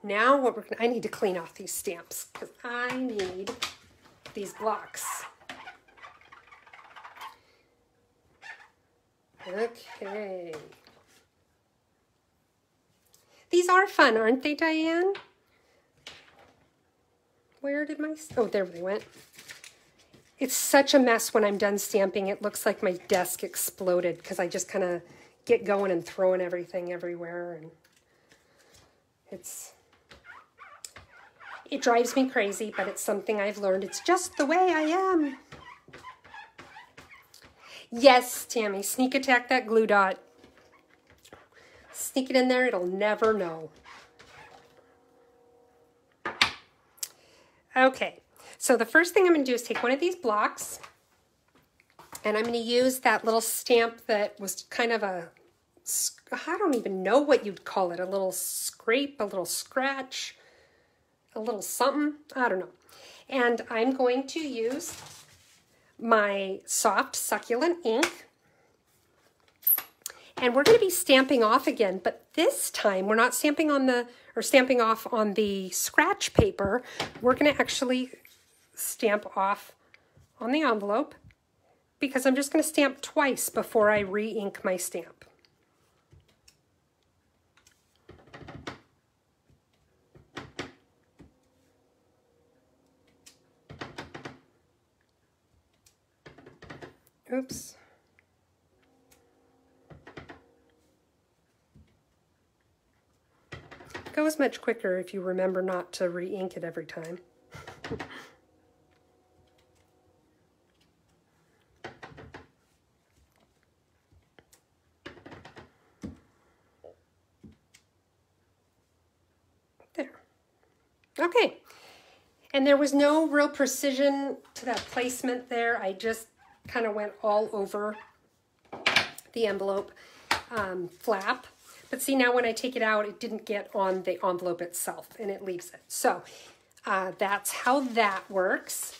Now I need to clean off these stamps because I need these blocks. Okay. These are fun, aren't they, Diane? Where did oh, there they went. It's such a mess when I'm done stamping. It looks like my desk exploded because I just kind of get going and throwing everything everywhere, and it drives me crazy, but it's something I've learned. It's just the way I am. Yes, Tammy, sneak attack that glue dot. Sneak it in there, it'll never know. Okay, so the first thing I'm going to do is take one of these blocks, and I'm going to use that little stamp that was kind of I don't even know what you'd call it, a little scrape, a little scratch, a little something, I don't know. And I'm going to use my soft succulent ink, and we're going to be stamping off again, but this time we're not stamping off on the scratch paper. We're going to actually stamp off on the envelope because I'm just going to stamp twice before I re-ink my stamp. Oops. It goes much quicker if you remember not to re-ink it every time. There. Okay. And there was no real precision to that placement there. I just kind of went all over the envelope flap. But see, now when I take it out, it didn't get on the envelope itself, and it leaves it. So that's how that works.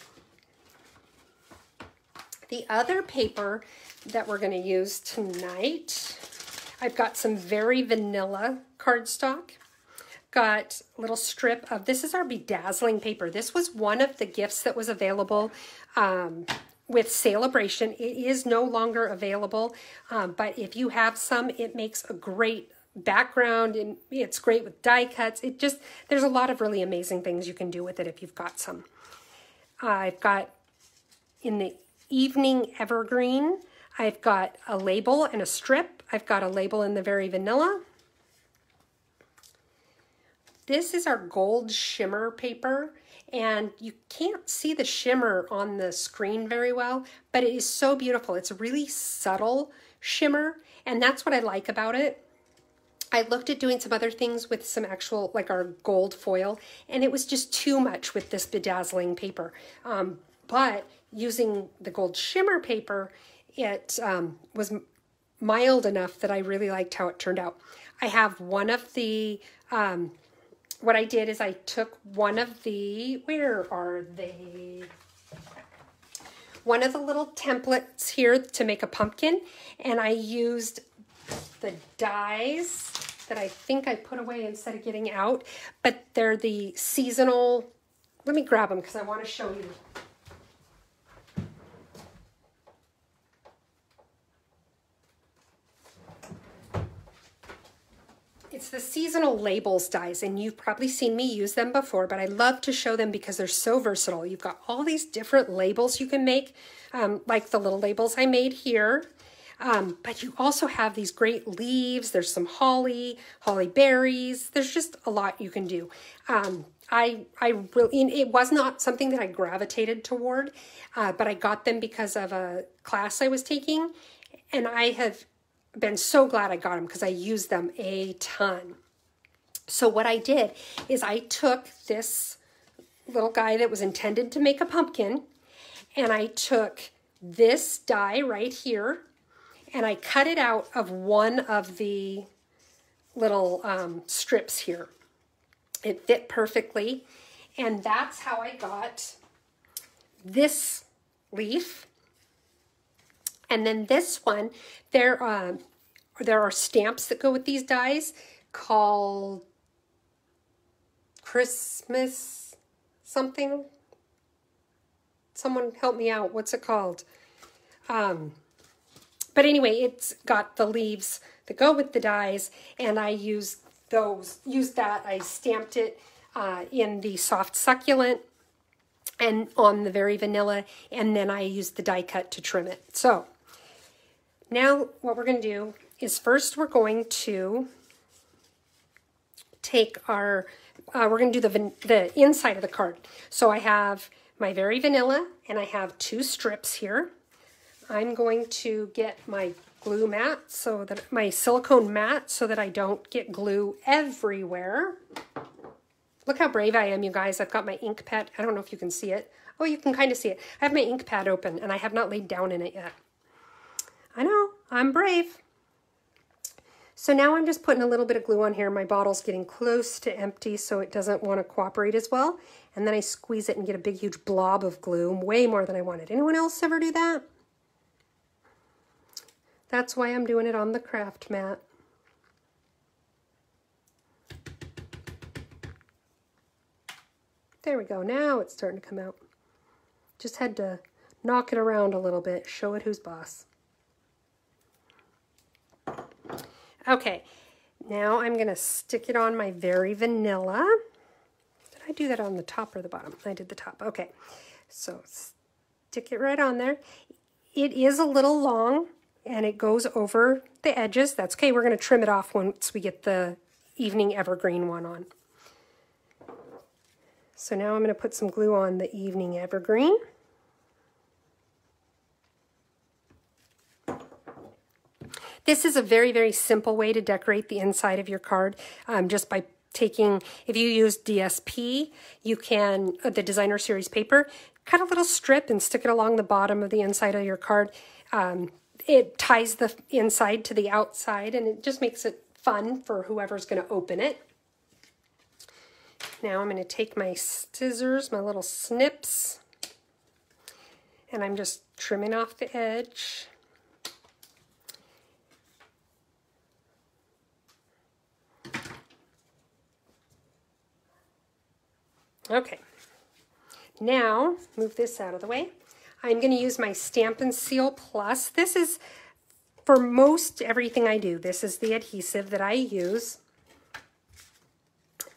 The other paper that we're going to use tonight, I've got some very vanilla cardstock. Got a little strip of, this is our bedazzling paper. This was one of the gifts that was available with Celebration. It is no longer available, but if you have some, it makes a great background, and it's great with die cuts. There's a lot of really amazing things you can do with it if you've got some. I've got in the Evening Evergreen, I've got a label and a strip. I've got a label in the Very Vanilla. This is our gold shimmer paper, and you can't see the shimmer on the screen very well, but it is so beautiful. It's a really subtle shimmer, and that's what I like about it. I looked at doing some other things with some actual, like our gold foil, and it was just too much with this bedazzling paper. But using the gold shimmer paper, it was mild enough that I really liked how it turned out. I have one of the what I did is I took one of the, where are they? One of the little templates here to make a pumpkin, and I used the dies that I think I put away instead of getting out, but they're the seasonal. Let me grab them because I want to show you. It's the seasonal labels dies, and you've probably seen me use them before, but I love to show them because they're so versatile. You've got all these different labels you can make, like the little labels I made here. But you also have these great leaves. There's some holly berries. There's just a lot you can do. I really, it was not something that I gravitated toward, but I got them because of a class I was taking, and I have been so glad I got them because I used them a ton. So what I did is I took this little guy that was intended to make a pumpkin, and I took this die right here, and I cut it out of one of the little strips here. It fit perfectly, and that's how I got this leaf. And then this one, there are stamps that go with these dies called Christmas something. Someone help me out. What's it called? But anyway, it's got the leaves that go with the dies, and I used that. I stamped it in the soft succulent and on the very vanilla, and then I used the die cut to trim it. So now what we're going to do is first we're going to take our, we're going to do the inside of the card. So I have my very vanilla, and I have 2 strips here. I'm going to get my glue mat, so that my silicone mat, so that I don't get glue everywhere. Look how brave I am, you guys. I've got my ink pad. I don't know if you can see it. Oh, you can kind of see it. I have my ink pad open, and I have not laid down in it yet. I know, I'm brave. So now I'm just putting a little bit of glue on here. My bottle's getting close to empty, so it doesn't want to cooperate as well. And then I squeeze it and get a big, huge blob of glue, way more than I wanted. Anyone else ever do that? That's why I'm doing it on the craft mat. There we go. Now it's starting to come out. Just had to knock it around a little bit, show it who's boss. Okay, now I'm going to stick it on my very vanilla. Did I do that on the top or the bottom? I did the top. Okay, so stick it right on there. It is a little long, and it goes over the edges. That's okay. We're going to trim it off once we get the evening evergreen one on. So now I'm going to put some glue on the evening evergreen. This is a very, very simple way to decorate the inside of your card, just by taking, if you use DSP, you can, the designer series paper, cut a little strip and stick it along the bottom of the inside of your card. It ties the inside to the outside, and it just makes it fun for whoever's going to open it. Now I'm going to take my scissors, my little snips, and I'm just trimming off the edge. Okay, now move this out of the way. I'm going to use my Stampin' Seal Plus. This is for most everything I do. This is the adhesive that I use,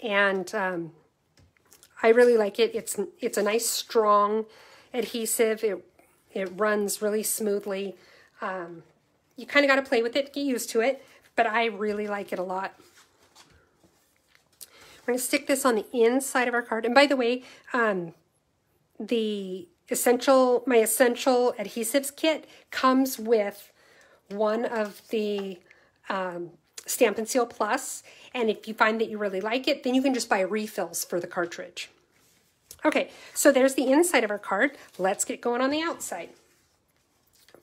and I really like it. It's a nice strong adhesive. It runs really smoothly. You kind of got to play with it, get used to it, but I really like it a lot. We're going to stick this on the inside of our card. And by the way, my Essential Adhesives kit comes with one of the Stampin' Seal Plus. And if you find that you really like it, then you can just buy refills for the cartridge. Okay, so there's the inside of our card. Let's get going on the outside.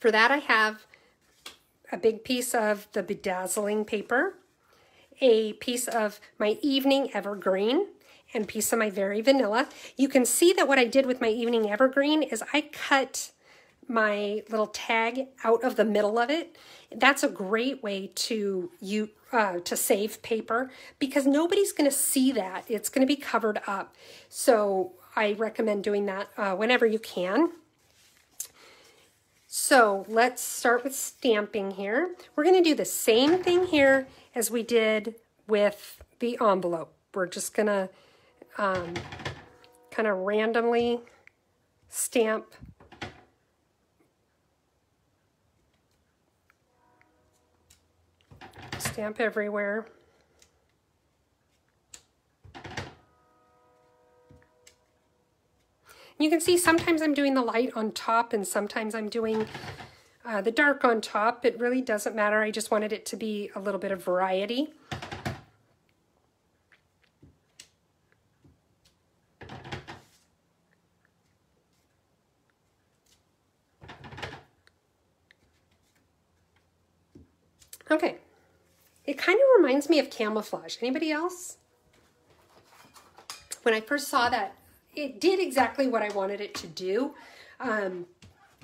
For that, I have a big piece of the bedazzling paper. a piece of my Evening Evergreen and a piece of my Very Vanilla. You can see that what I did with my Evening Evergreen is I cut my little tag out of the middle of it. That's a great way to save paper because nobody's going to see that. It's going to be covered up. So I recommend doing that whenever you can. So let's start with stamping here. We're going to do the same thing here as we did with the envelope. We're just going to kind of randomly stamp everywhere. You can see sometimes I'm doing the light on top and sometimes I'm doing the dark on top. It really doesn't matter. I just wanted it to be a little bit of variety. Okay. It kind of reminds me of camouflage. Anybody else? When I first saw that, it did exactly what I wanted it to do.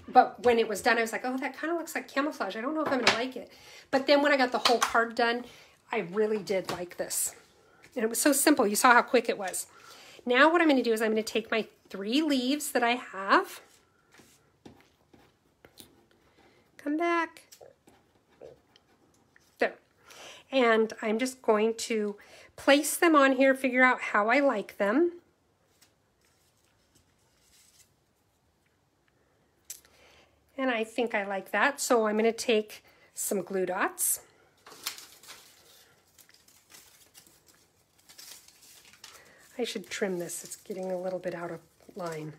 But when it was done, I was like, oh, that kind of looks like camouflage. I don't know if I'm going to like it. But then when I got the whole card done, I really did like this. And it was so simple. You saw how quick it was. Now what I'm going to do is I'm going to take my 3 leaves that I have. Come back. There. And I'm just going to place them on here, figure out how I like them. And I think I like that, so I'm going to take some glue dots. I should trim this, it's getting a little bit out of line.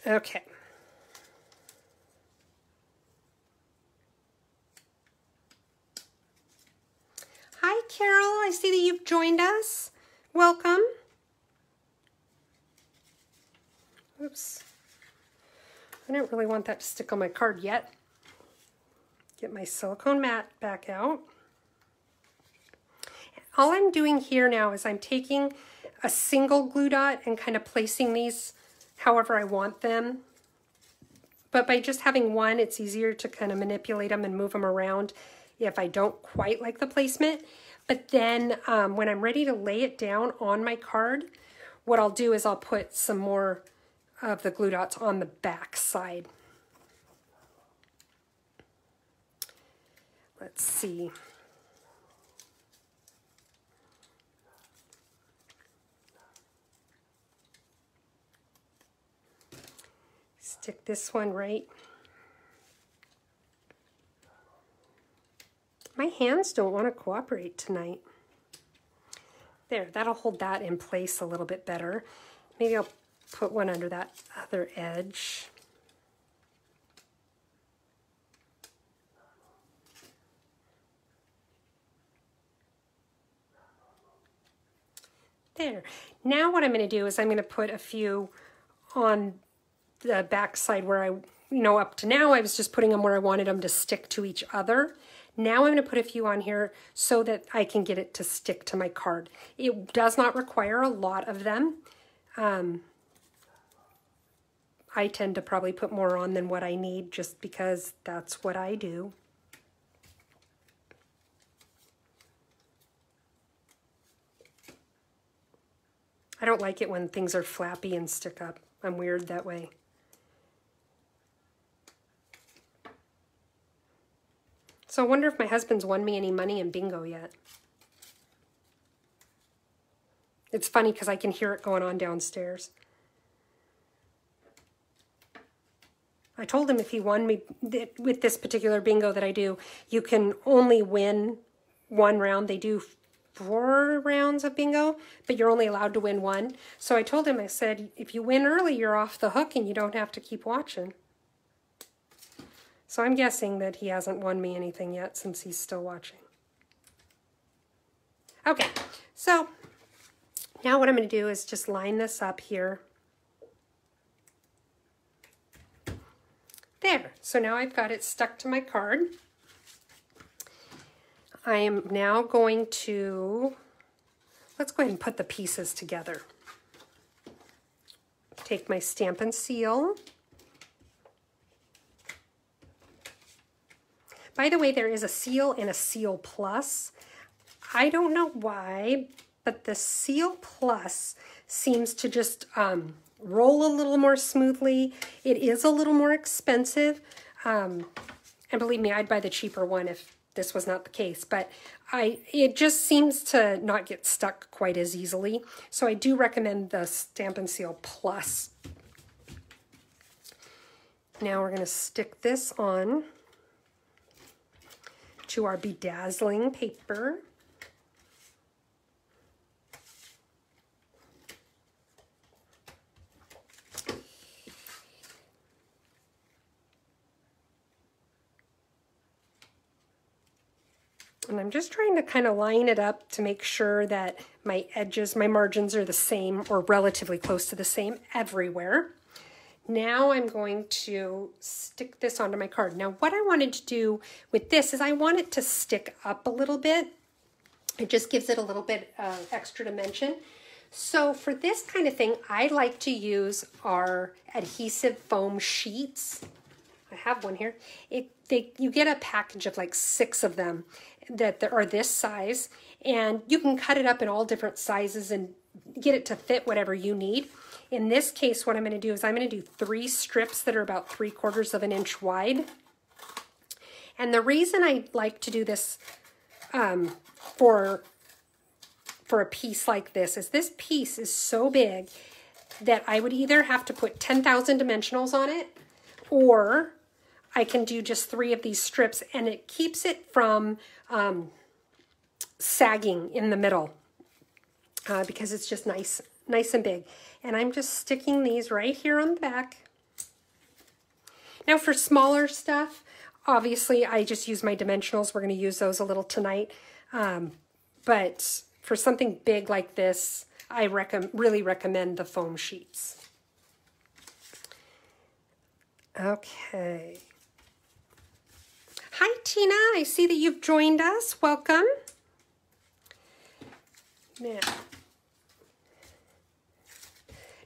Okay. Hi, Carol, I see that you've joined us. Welcome. Oops. I don't really want that to stick on my card yet. Get my silicone mat back out. All I'm doing here now is I'm taking a single glue dot and kind of placing these however I want them. But by just having one, it's easier to kind of manipulate them and move them around if I don't quite like the placement. But then when I'm ready to lay it down on my card, what I'll do is I'll put some more of the glue dots on the back side. Let's see. Stick this one right. My hands don't want to cooperate tonight. There, that'll hold that in place a little bit better. Maybe I'll put one under that other edge. There. Now what I'm going to do is I'm going to put a few on the back side where up to now I was just putting them where I wanted them to stick to each other. Now I'm going to put a few on here so that I can get it to stick to my card. It does not require a lot of them. I tend to probably put more on than what I need just because that's what I do. I don't like it when things are flappy and stick up. I'm weird that way. So I wonder if my husband's won me any money in bingo yet. It's funny because I can hear it going on downstairs. I told him if he won me with this particular bingo that I do, you can only win 1 round. They do 4 rounds of bingo, but you're only allowed to win 1. So I told him, I said, if you win early, you're off the hook and you don't have to keep watching. So I'm guessing that he hasn't won me anything yet since he's still watching. Okay, so now what I'm going to do is just line this up here. There, so now I've got it stuck to my card. I am now going to, let's go ahead and put the pieces together. Take my Stampin' Seal. By the way, there is a Seal and a Seal Plus. I don't know why, but the Seal Plus seems to just roll a little more smoothly. It is a little more expensive. And believe me, I'd buy the cheaper one if this was not the case, but it just seems to not get stuck quite as easily. So I do recommend the Stampin' Seal Plus. Now we're going to stick this on to our bedazzling paper. And I'm just trying to kind of line it up to make sure that my edges, my margins are the same or relatively close to the same everywhere. Now I'm going to stick this onto my card. Now what I wanted to do with this is I want it to stick up a little bit. It just gives it a little bit of extra dimension. So for this kind of thing, I like to use our adhesive foam sheets. I have one here. You get a package of like 6 of them that are this size, and you can cut it up in all different sizes and get it to fit whatever you need. In this case, what I'm going to do is I'm going to do 3 strips that are about 3/4 of an inch wide. And the reason I like to do this for a piece like this piece is so big that I would either have to put 10,000 dimensionals on it, or I can do just 3 of these strips, and it keeps it from sagging in the middle because it's just nice and big. And I'm just sticking these right here on the back. Now for smaller stuff, obviously I just use my dimensionals. We're going to use those a little tonight. But for something big like this, I really recommend the foam sheets. Okay. Hi, Tina. I see that you've joined us. Welcome. Now,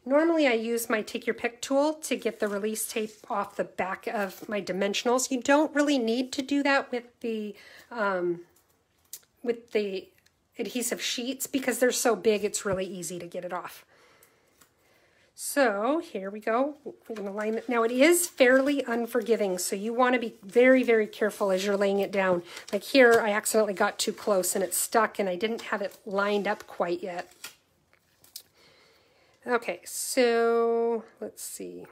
normally I use my Take Your Pick tool to get the release tape off the back of my dimensionals. You don't really need to do that with the adhesive sheets because they're so big it's really easy to get it off. So here we go. We're going to line it. Now it is fairly unforgiving, so you want to be very, very careful as you're laying it down. Like here, I accidentally got too close and it stuck and I didn't have it lined up quite yet. Okay, so let's see.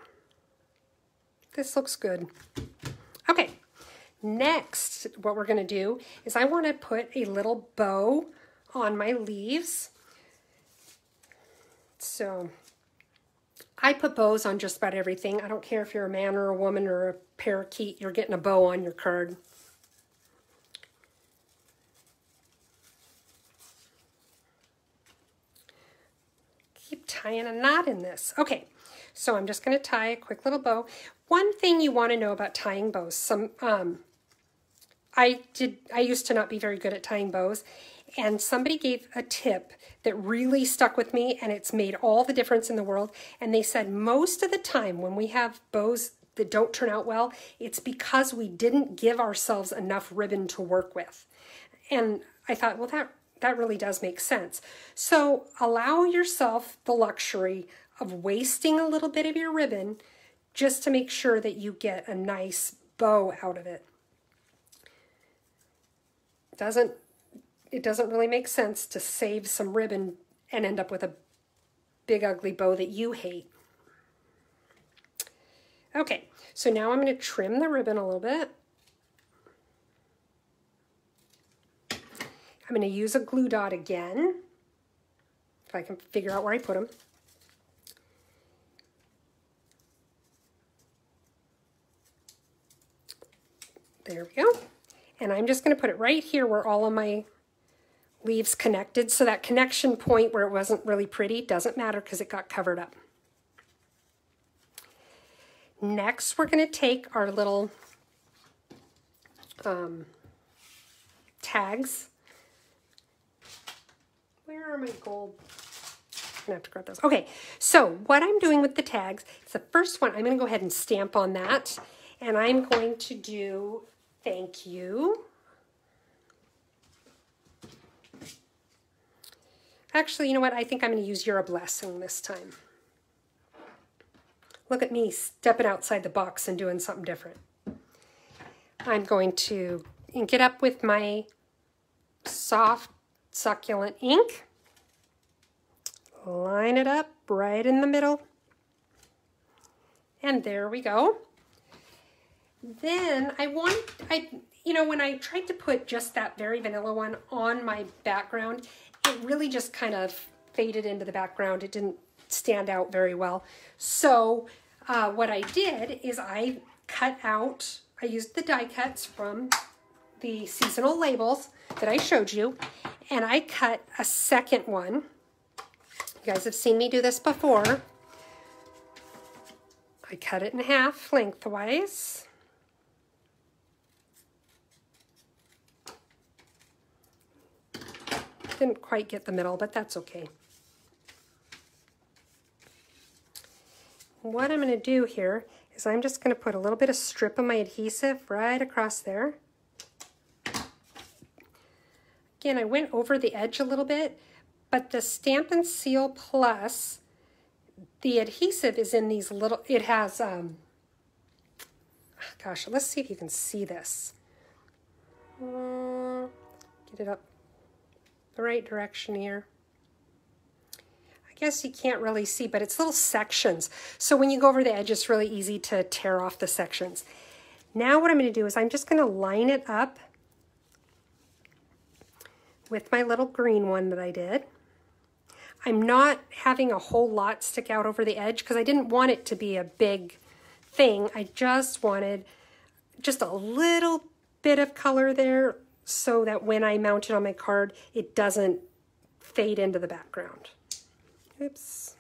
This looks good. Okay, next what we're going to do is I want to put a little bow on my leaves. So I put bows on just about everything. I don't care if you're a man or a woman or a parakeet, you're getting a bow on your card. Keep tying a knot in this. Okay, so I'm just going to tie a quick little bow. One thing you want to know about tying bows, I used to not be very good at tying bows, and somebody gave a tip that really stuck with me, and it's made all the difference in the world. And they said most of the time when we have bows that don't turn out well, it's because we didn't give ourselves enough ribbon to work with. And I thought, well, that really does make sense. So allow yourself the luxury of wasting a little bit of your ribbon just to make sure that you get a nice bow out of it. It doesn't really make sense to save some ribbon and end up with a big ugly bow that you hate. Okay, so now I'm going to trim the ribbon a little bit. I'm going to use a glue dot again, if I can figure out where I put them. There we go. And I'm just going to put it right here where all of my leaves connected. So that connection point where it wasn't really pretty doesn't matter because it got covered up. Next, we're going to take our little tags. Where are my gold? I'm gonna have to grab those. Okay, so what I'm doing with the tags is the first one, I'm gonna go ahead and stamp on that, and I'm going to do thank you. Actually, you know what? I think I'm gonna use you're a blessing this time. Look at me stepping outside the box and doing something different. I'm going to ink it up with my soft, succulent ink. Line it up right in the middle. And there we go. Then when I tried to put just that very vanilla one on my background, it really just kind of faded into the background. It didn't stand out very well. So what I did is I used the die cuts from the seasonal labels that I showed you, and I cut a second one. You guys have seen me do this before. I cut it in half lengthwise. Didn't quite get the middle, but that's okay. What I'm going to do here is I'm just going to put a little bit of strip of my adhesive right across there. Again, I went over the edge a little bit, but the Stampin' Seal Plus, the adhesive is in these little, it has, gosh, let's see if you can see this. Get it up the right direction here. I guess you can't really see, but it's little sections. So when you go over the edge, it's really easy to tear off the sections. Now what I'm going to do is I'm just going to line it up with my little green one that I did. I'm not having a whole lot stick out over the edge because I didn't want it to be a big thing. I just wanted just a little bit of color there so that when I mount it on my card, it doesn't fade into the background. Oops.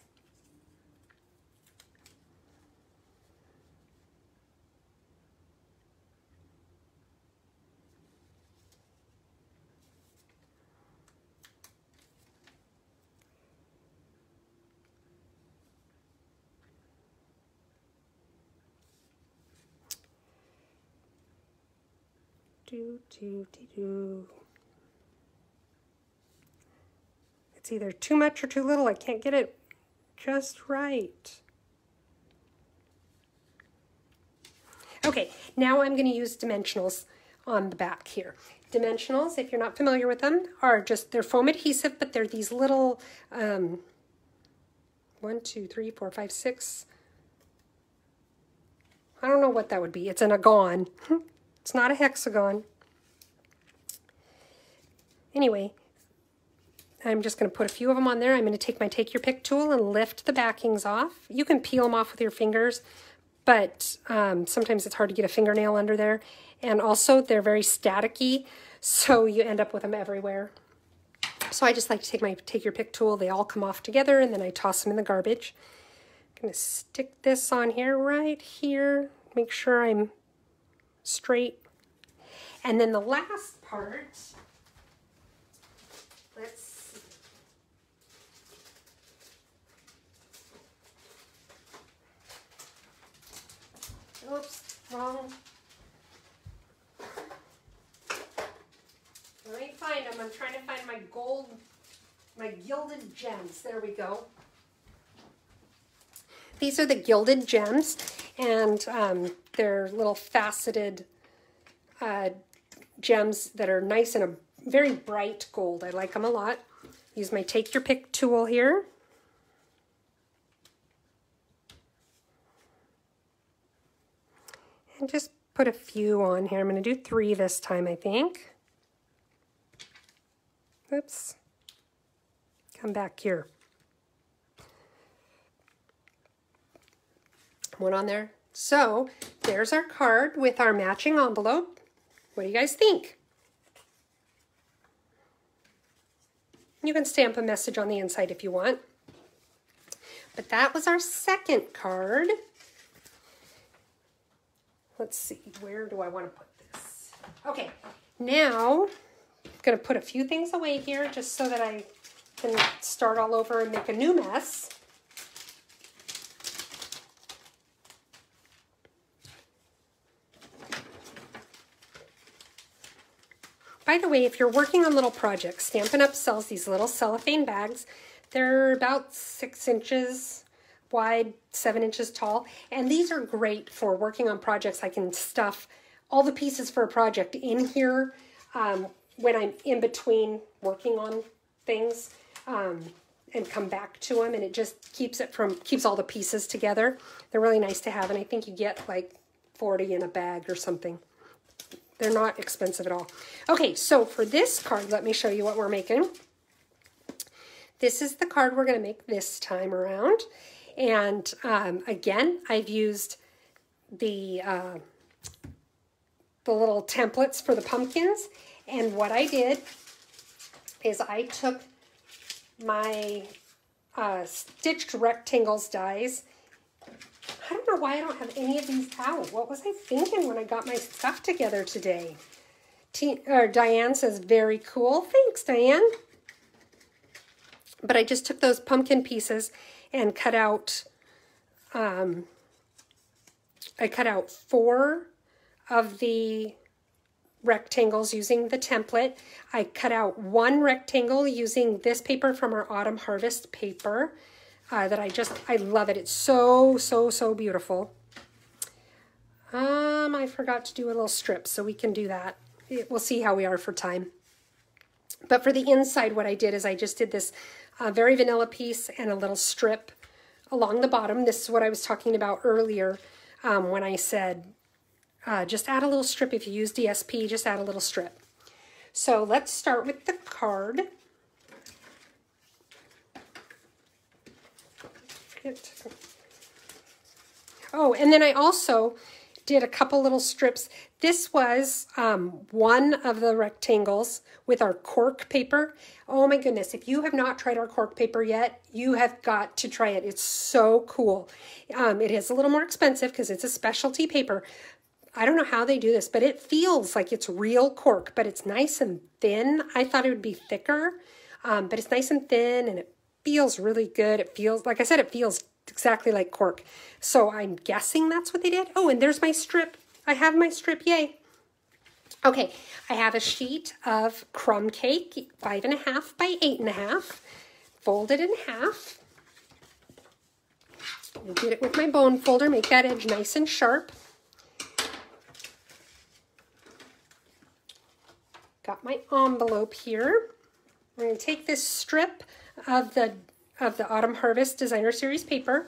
It's either too much or too little. I can't get it just right. Okay, now I'm going to use dimensionals on the back here. Dimensionals, if you're not familiar with them, are just, they're foam adhesive, but they're these little 1, 2, 3, 4, 5, 6. I don't know what that would be. It's an agon. It's not a hexagon. Anyway, I'm just going to put a few of them on there. I'm going to take my Take Your Pick tool and lift the backings off. You can peel them off with your fingers, but sometimes it's hard to get a fingernail under there. And also, they're very staticky, so you end up with them everywhere. So I just like to take my Take Your Pick tool. They all come off together, and then I toss them in the garbage. I'm going to stick this on here, right here. Make sure I'm straight. And then the last part, let's see. Oops, wrong. Let me find them. I'm trying to find my gold, my Gilded Gems. There we go. These are the Gilded Gems, and they're little faceted gems that are nice and a very bright gold. I like them a lot. Use my Take Your Pick tool here. And just put a few on here. I'm going to do 3 this time, I think. Oops. Come back here. One on there. So there's our card with our matching envelope. What do you guys think? You can stamp a message on the inside if you want. But that was our second card. Let's see, where do I want to put this? Okay, now going to put a few things away here just so that I can start all over and make a new mess. By the way, if you're working on little projects, Stampin' Up! Sells these little cellophane bags. They're about 6 inches wide, 7 inches tall, and these are great for working on projects. I can stuff all the pieces for a project in here when I'm in between working on things and come back to them, and it just keeps all the pieces together. They're really nice to have, and I think you get like 40 in a bag or something. They're not expensive at all. Okay, so for this card, let me show you what we're making. This is the card we're going to make this time around. And again, I've used the little templates for the pumpkins. And what I did is I took my stitched rectangles dies. I don't know why I don't have any of these out. What was I thinking when I got my stuff together today? Diane says, very cool. Thanks, Diane. But I just took those pumpkin pieces and cut out, I cut out 4 of the rectangles using the template. I cut out 1 rectangle using this paper from our Autumn Harvest paper. That I love it. It's so, so, so beautiful. I forgot to do a little strip, so we can do that. We'll see how we are for time. But for the inside, what I did is I just did this very vanilla piece and a little strip along the bottom. This is what I was talking about earlier when I said just add a little strip. If you use DSP, just add a little strip. So let's start with the card. Oh, and then I also did a couple little strips. This was one of the rectangles with our cork paper. Oh my goodness, if you have not tried our cork paper yet, you have got to try it. It's so cool. It is a little more expensive because it's a specialty paper. I don't know how they do this, but it feels like it's real cork, but it's nice and thin. I thought it would be thicker, but it's nice and thin, and it feels really good. It feels, like I said, it feels exactly like cork. So I'm guessing that's what they did. Oh, and there's my strip. I have my strip, yay. Okay, I have a sheet of crumb cake, 5.5 by 8.5, folded in half. I did it with my bone folder, make that edge nice and sharp. Got my envelope here. We're going to take this strip of the Autumn Harvest Designer Series paper.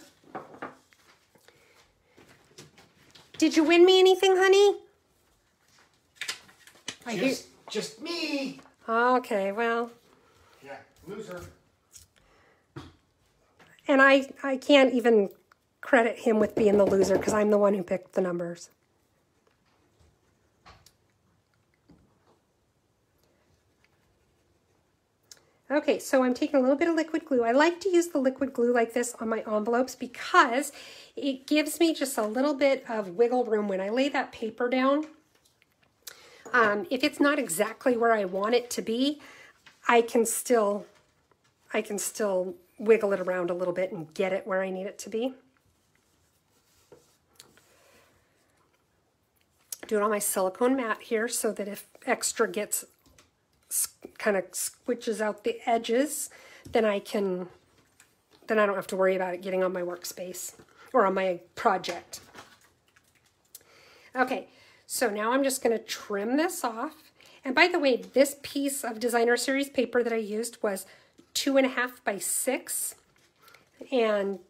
Did you win me anything, honey? Just me. Okay, well. Yeah, loser. And I can't even credit him with being the loser because I'm the one who picked the numbers. Okay, so I'm taking a little bit of liquid glue. I like to use the liquid glue like this on my envelopes because it gives me just a little bit of wiggle room when I lay that paper down. If it's not exactly where I want it to be, I can still wiggle it around a little bit and get it where I need it to be. Do it on my silicone mat here so that if extra gets kind of squishes out the edges, then I don't have to worry about it getting on my workspace or on my project. Okay, so now I'm just going to trim this off. And by the way, this piece of Designer Series paper that I used was 2.5 by 6, and it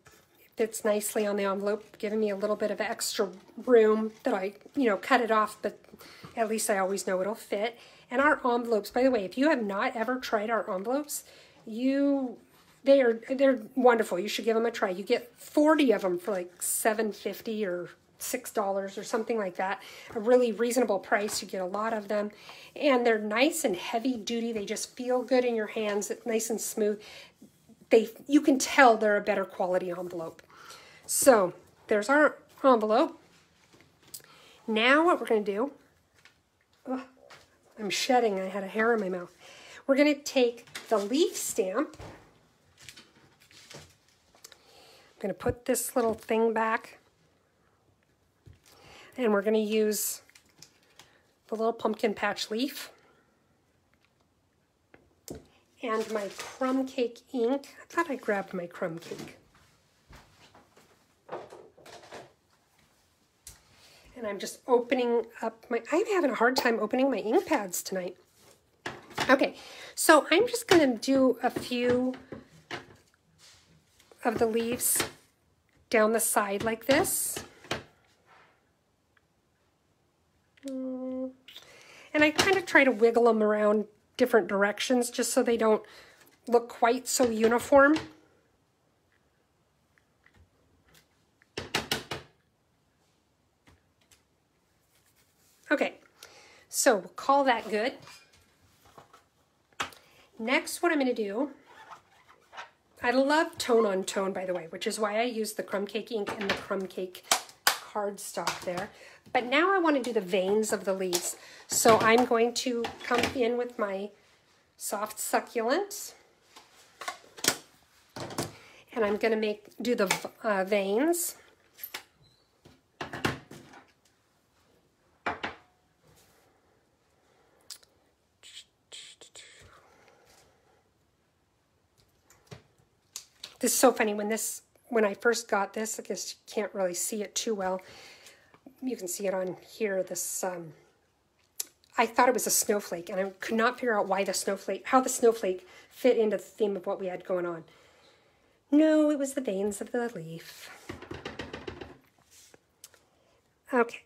fits nicely on the envelope, giving me a little bit of extra room that I, cut it off, but at least I always know it'll fit. And our envelopes, by the way, if you have not ever tried our envelopes, they're wonderful. You should give them a try. You get 40 of them for like $7.50 or $6 or something like that. A really reasonable price. You get a lot of them. And they're nice and heavy duty. They just feel good in your hands. It's nice and smooth. You can tell they're a better quality envelope. So there's our envelope. Now what we're going to do... I'm shedding. I had a hair in my mouth. We're going to take the leaf stamp. I'm going to put this little thing back. And we're going to use the little pumpkin patch leaf. And my crumb cake ink. I thought I grabbed my crumb cake. And I'm just opening up my, I'm having a hard time opening my ink pads tonight. Okay, so I'm just going to do a few of the leaves down the side like this. And I kind of try to wiggle them around different directions just so they don't look quite so uniform. Okay, so we'll call that good. Next, what I'm going to do, I love tone on tone, by the way, which is why I use the crumb cake ink and the crumb cake cardstock there. But now I want to do the veins of the leaves. So I'm going to come in with my soft succulent, and I'm going to do the veins. This is so funny. When I first got this, I guess you can't really see it too well. You can see it on here. This I thought it was a snowflake, and I could not figure out how the snowflake fit into the theme of what we had going on. No, it was the veins of the leaf. Okay.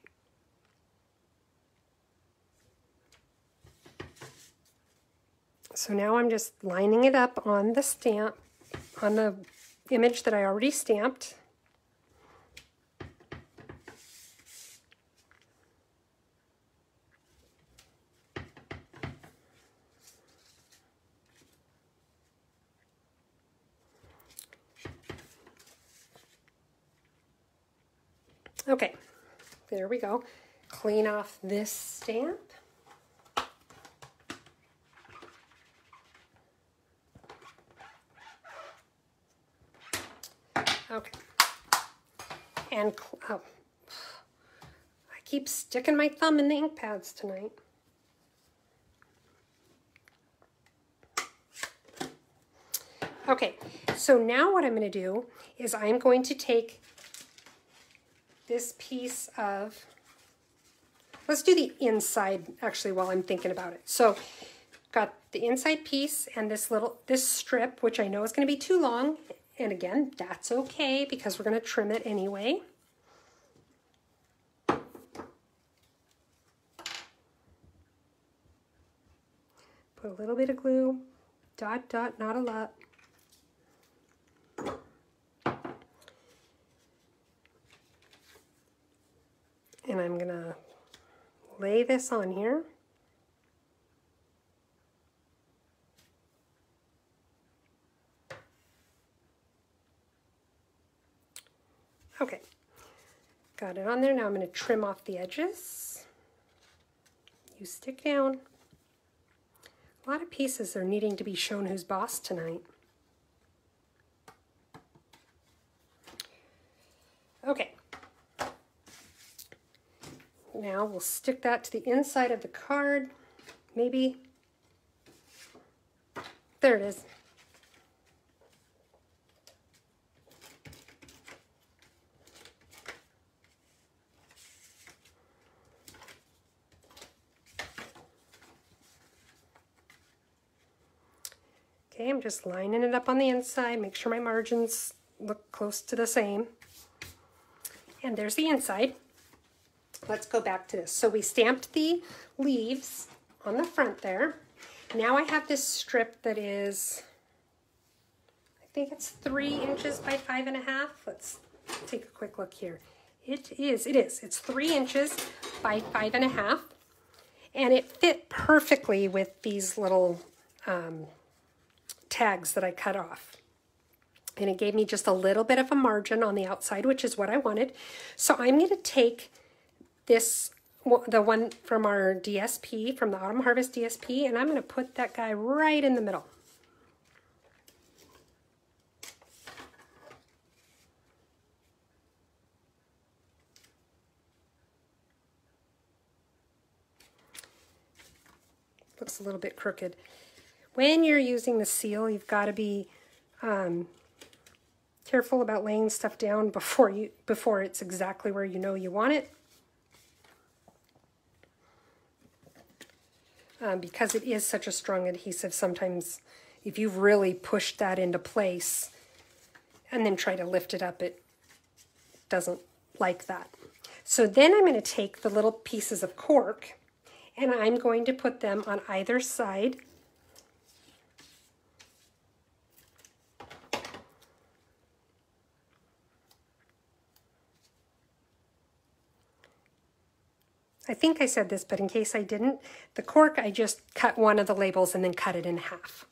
So now I'm just lining it up on the stamp, on the image that I already stamped. Okay, there we go. Clean off this stamp. Okay, and I keep sticking my thumb in the ink pads tonight. Okay, so now what I'm going to do is I'm going to take this piece of, let's do the inside actually while I'm thinking about it. So got the inside piece and this strip, which I know is going to be too long. And again, that's okay because we're going to trim it anyway. Put a little bit of glue, dot, dot, not a lot. And I'm going to lay this on here. Okay, got it on there. Now I'm going to trim off the edges. You stick down. A lot of pieces are needing to be shown who's boss tonight. Okay. Now we'll stick that to the inside of the card. Maybe. There it is. Okay, I'm just lining it up on the inside. Make sure my margins look close to the same. And there's the inside. Let's go back to this. So we stamped the leaves on the front there. Now I have this strip that is, I think it's 3 inches by 5.5. Let's take a quick look here. It is. It's 3 inches by 5.5. And it fit perfectly with these little tags that I cut off. And it gave me just a little bit of a margin on the outside, which is what I wanted. So I'm going to take this the one from our DSP, from the Autumn Harvest DSP, and I'm going to put that guy right in the middle. Looks a little bit crooked. When you're using the seal, you've got to be careful about laying stuff down before it's exactly where you know you want it. Because it is such a strong adhesive, sometimes if you've really pushed that into place and then try to lift it up, it doesn't like that. So then I'm going to take the little pieces of cork and I'm going to put them on either side. I think I said this, but in case I didn't, the cork, I just cut one of the labels and then cut it in half.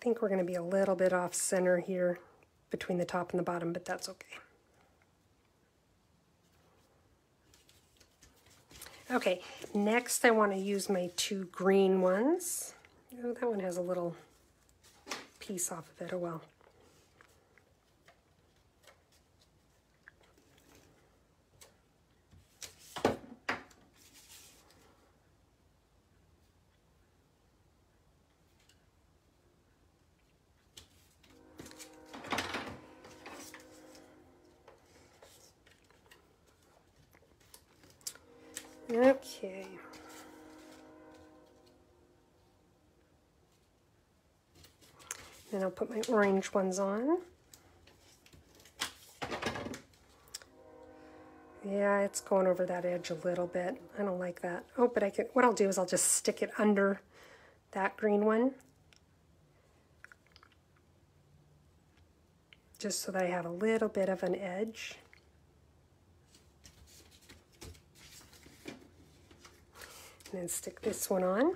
I think we're going to be a little bit off center here between the top and the bottom, but that's okay. Okay, next I want to use my two green ones. Oh, that one has a little piece off of it, oh well. Okay. Then I'll put my orange ones on. Yeah, it's going over that edge a little bit. I don't like that. Oh, but I can, what I'll do is I'll just stick it under that green one. Just so that I have a little bit of an edge. And then stick this one on.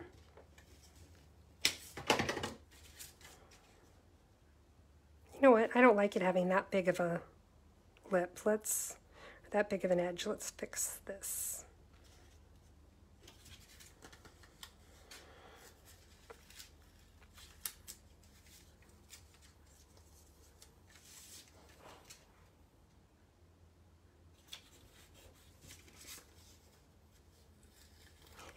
You know what? I don't like it having that big of a lip. That big of an edge. Let's fix this.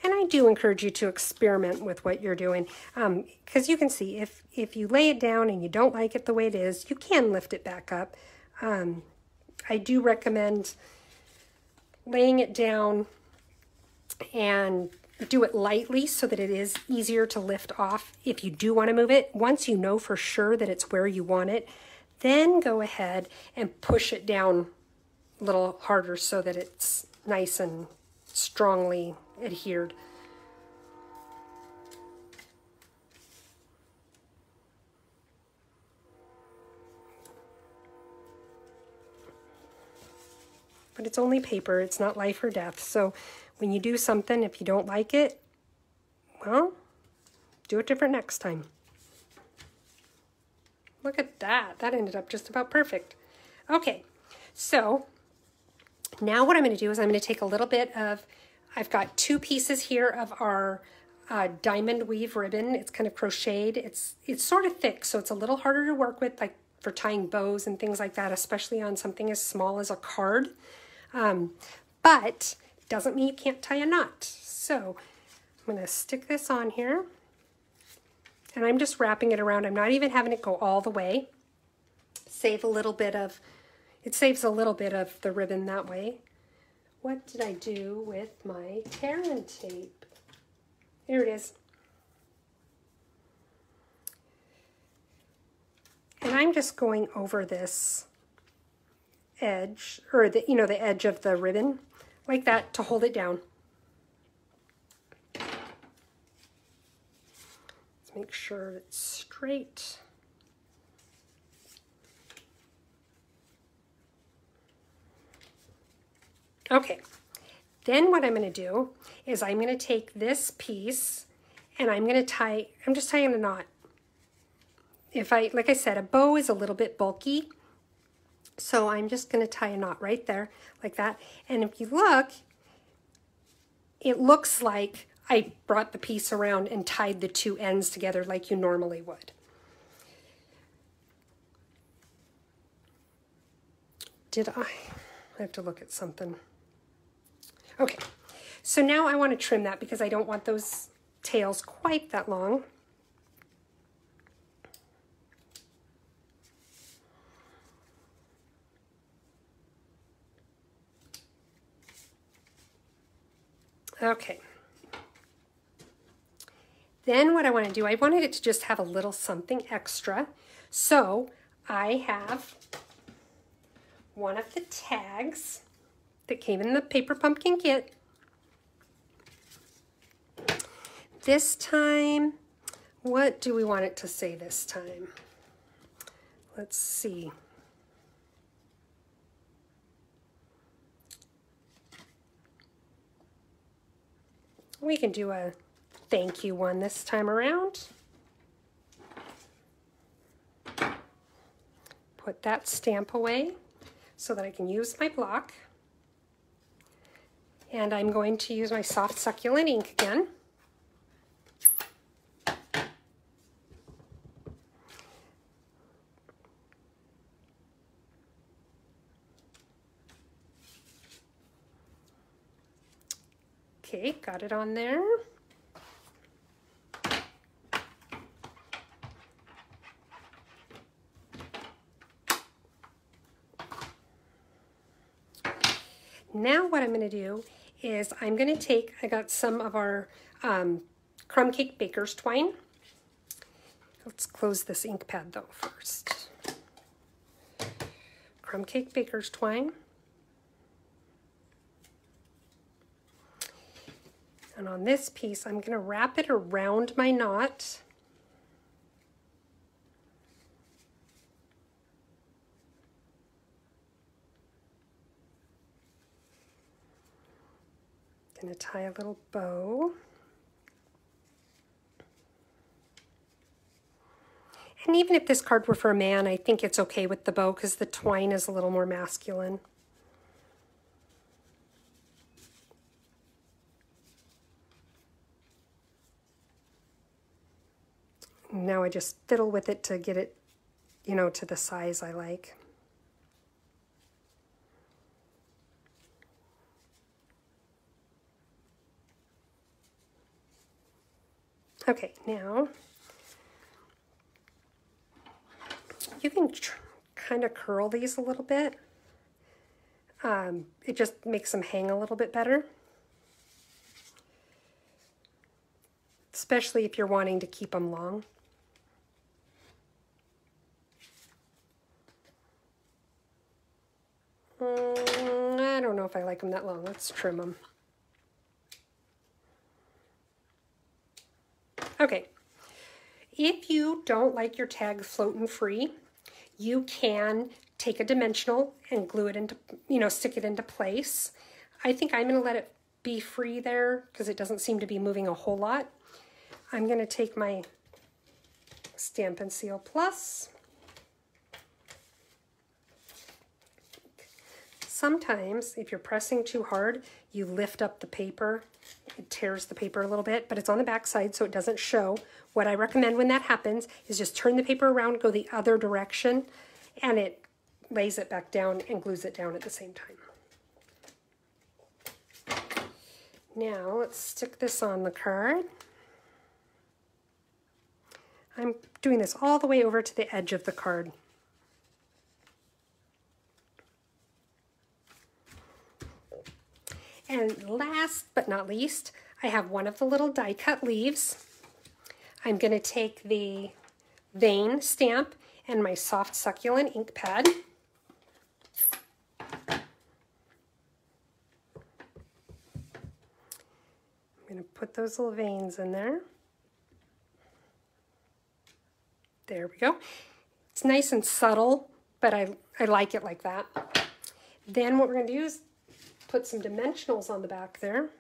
And I do encourage you to experiment with what you're doing, because you can see if you lay it down and you don't like it the way it is, you can lift it back up. I do recommend laying it down and do it lightly so that it is easier to lift off if you do want to move it. Once you know for sure that it's where you want it, then go ahead and push it down a little harder so that it's nice and strongly adhered. But it's only paper, it's not life or death. So when you do something, if you don't like it, well, do it different next time. Look at that. That ended up just about perfect. Okay, so now what I'm going to do is I'm going to take a little bit of, I've got two pieces here of our diamond weave ribbon. It's kind of crocheted. It's sort of thick, so it's a little harder to work with, like for tying bows and things like that, especially on something as small as a card. But doesn't mean you can't tie a knot. So I'm going to stick this on here, and I'm just wrapping it around. I'm not even having it go all the way. Save a little bit of, it saves a little bit of the ribbon that way. What did I do with my Terran tape? There it is. And I'm just going over this edge, or the, the edge of the ribbon, like that, to hold it down. Let's make sure it's straight. Okay, Then what I'm going to do is I'm going to take this piece and I'm just tying a knot. Like I said, a bow is a little bit bulky, so I'm just going to tie a knot right there like that. And if you look, it looks like I brought the piece around and tied the two ends together like you normally would. I have to look at something. Okay, so now I want to trim that because I don't want those tails quite that long. Okay. Then what I want to do, I wanted it to just have a little something extra. So I have one of the tags that came in the paper pumpkin kit. This time, what do we want it to say this time? Let's see. We can do a thank you one this time around. Put that stamp away so that I can use my block. And I'm going to use my soft succulent ink again. Okay, got it on there. Now what I'm going to do is I'm going to take, I got some of our crumb cake baker's twine. Let's close this ink pad though first. Crumb cake baker's twine. And on this piece, I'm going to wrap it around my knot. Going to tie a little bow. And even if this card were for a man, I think it's okay with the bow because the twine is a little more masculine. Now I just fiddle with it to get it, to the size I like. Okay, now you can kind of curl these a little bit. It just makes them hang a little bit better. Especially if you're wanting to keep them long. I don't know if I like them that long. Let's trim them. Okay, if you don't like your tag floating free, you can take a dimensional and glue it into, stick it into place. I think I'm going to let it be free there because it doesn't seem to be moving a whole lot. I'm going to take my Stampin' Seal Plus. Sometimes, if you're pressing too hard, you lift up the paper. It tears the paper a little bit, but it's on the back side so it doesn't show. What I recommend when that happens is just turn the paper around, go the other direction, and it lays it back down and glues it down at the same time. Now let's stick this on the card. I'm doing this all the way over to the edge of the card. And last but not least, I have one of the little die cut leaves. I'm going to take the vein stamp and my soft succulent ink pad. I'm going to put those little veins in there. There we go. It's nice and subtle, but I like it like that. Then what we're going to do is put put some dimensionals on the back there.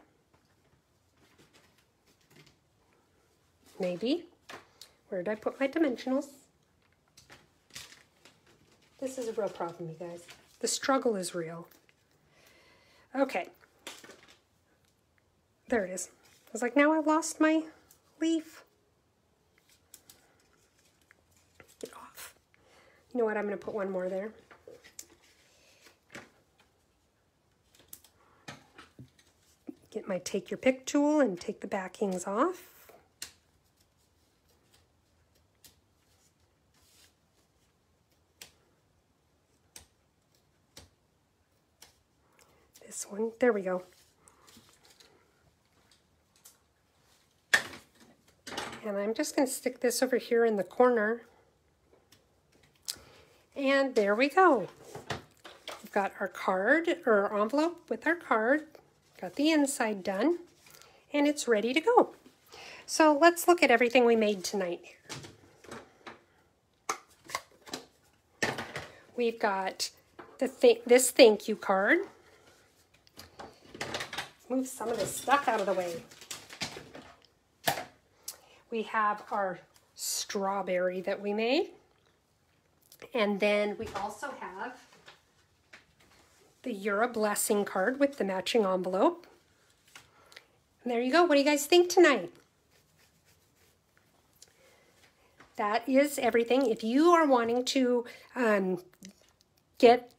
Maybe. Where did I put my dimensionals? This is a real problem, you guys. The struggle is real. Okay. There it is. I was like, now I lost my leaf. Get off. You know what? I'm going to put one more there. Get my take your pick tool and take the backings off. This one, there we go. And I'm just going to stick this over here in the corner. And there we go. We've got our card, or our envelope with our card. Got the inside done. And it's ready to go. So let's look at everything we made tonight here. We've got this thank you card. Move some of this stuff out of the way. We have our strawberry that we made. And then we also have the You're a Blessing card with the matching envelope. And there you go. What do you guys think tonight? That is everything. If you are wanting to get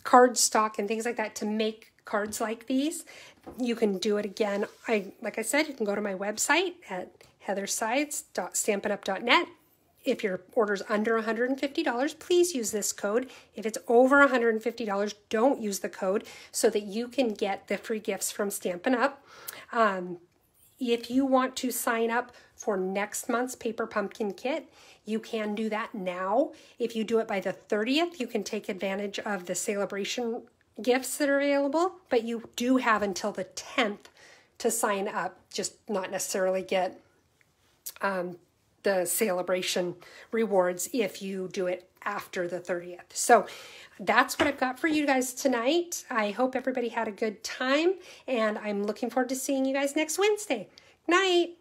cardstock and things like that to make cards like these, you can do it again. Like I said, you can go to my website at heathersides.stampinup.net. If your order's under $150, please use this code. If it's over $150, don't use the code so that you can get the free gifts from Stampin' Up. If you want to sign up for next month's Paper Pumpkin Kit, you can do that now. If you do it by the 30th, you can take advantage of the celebration gifts that are available, but you do have until the 10th to sign up, just not necessarily get the celebration rewards if you do it after the 30th. So that's what I've got for you guys tonight. I hope everybody had a good time, and I'm looking forward to seeing you guys next Wednesday. Night.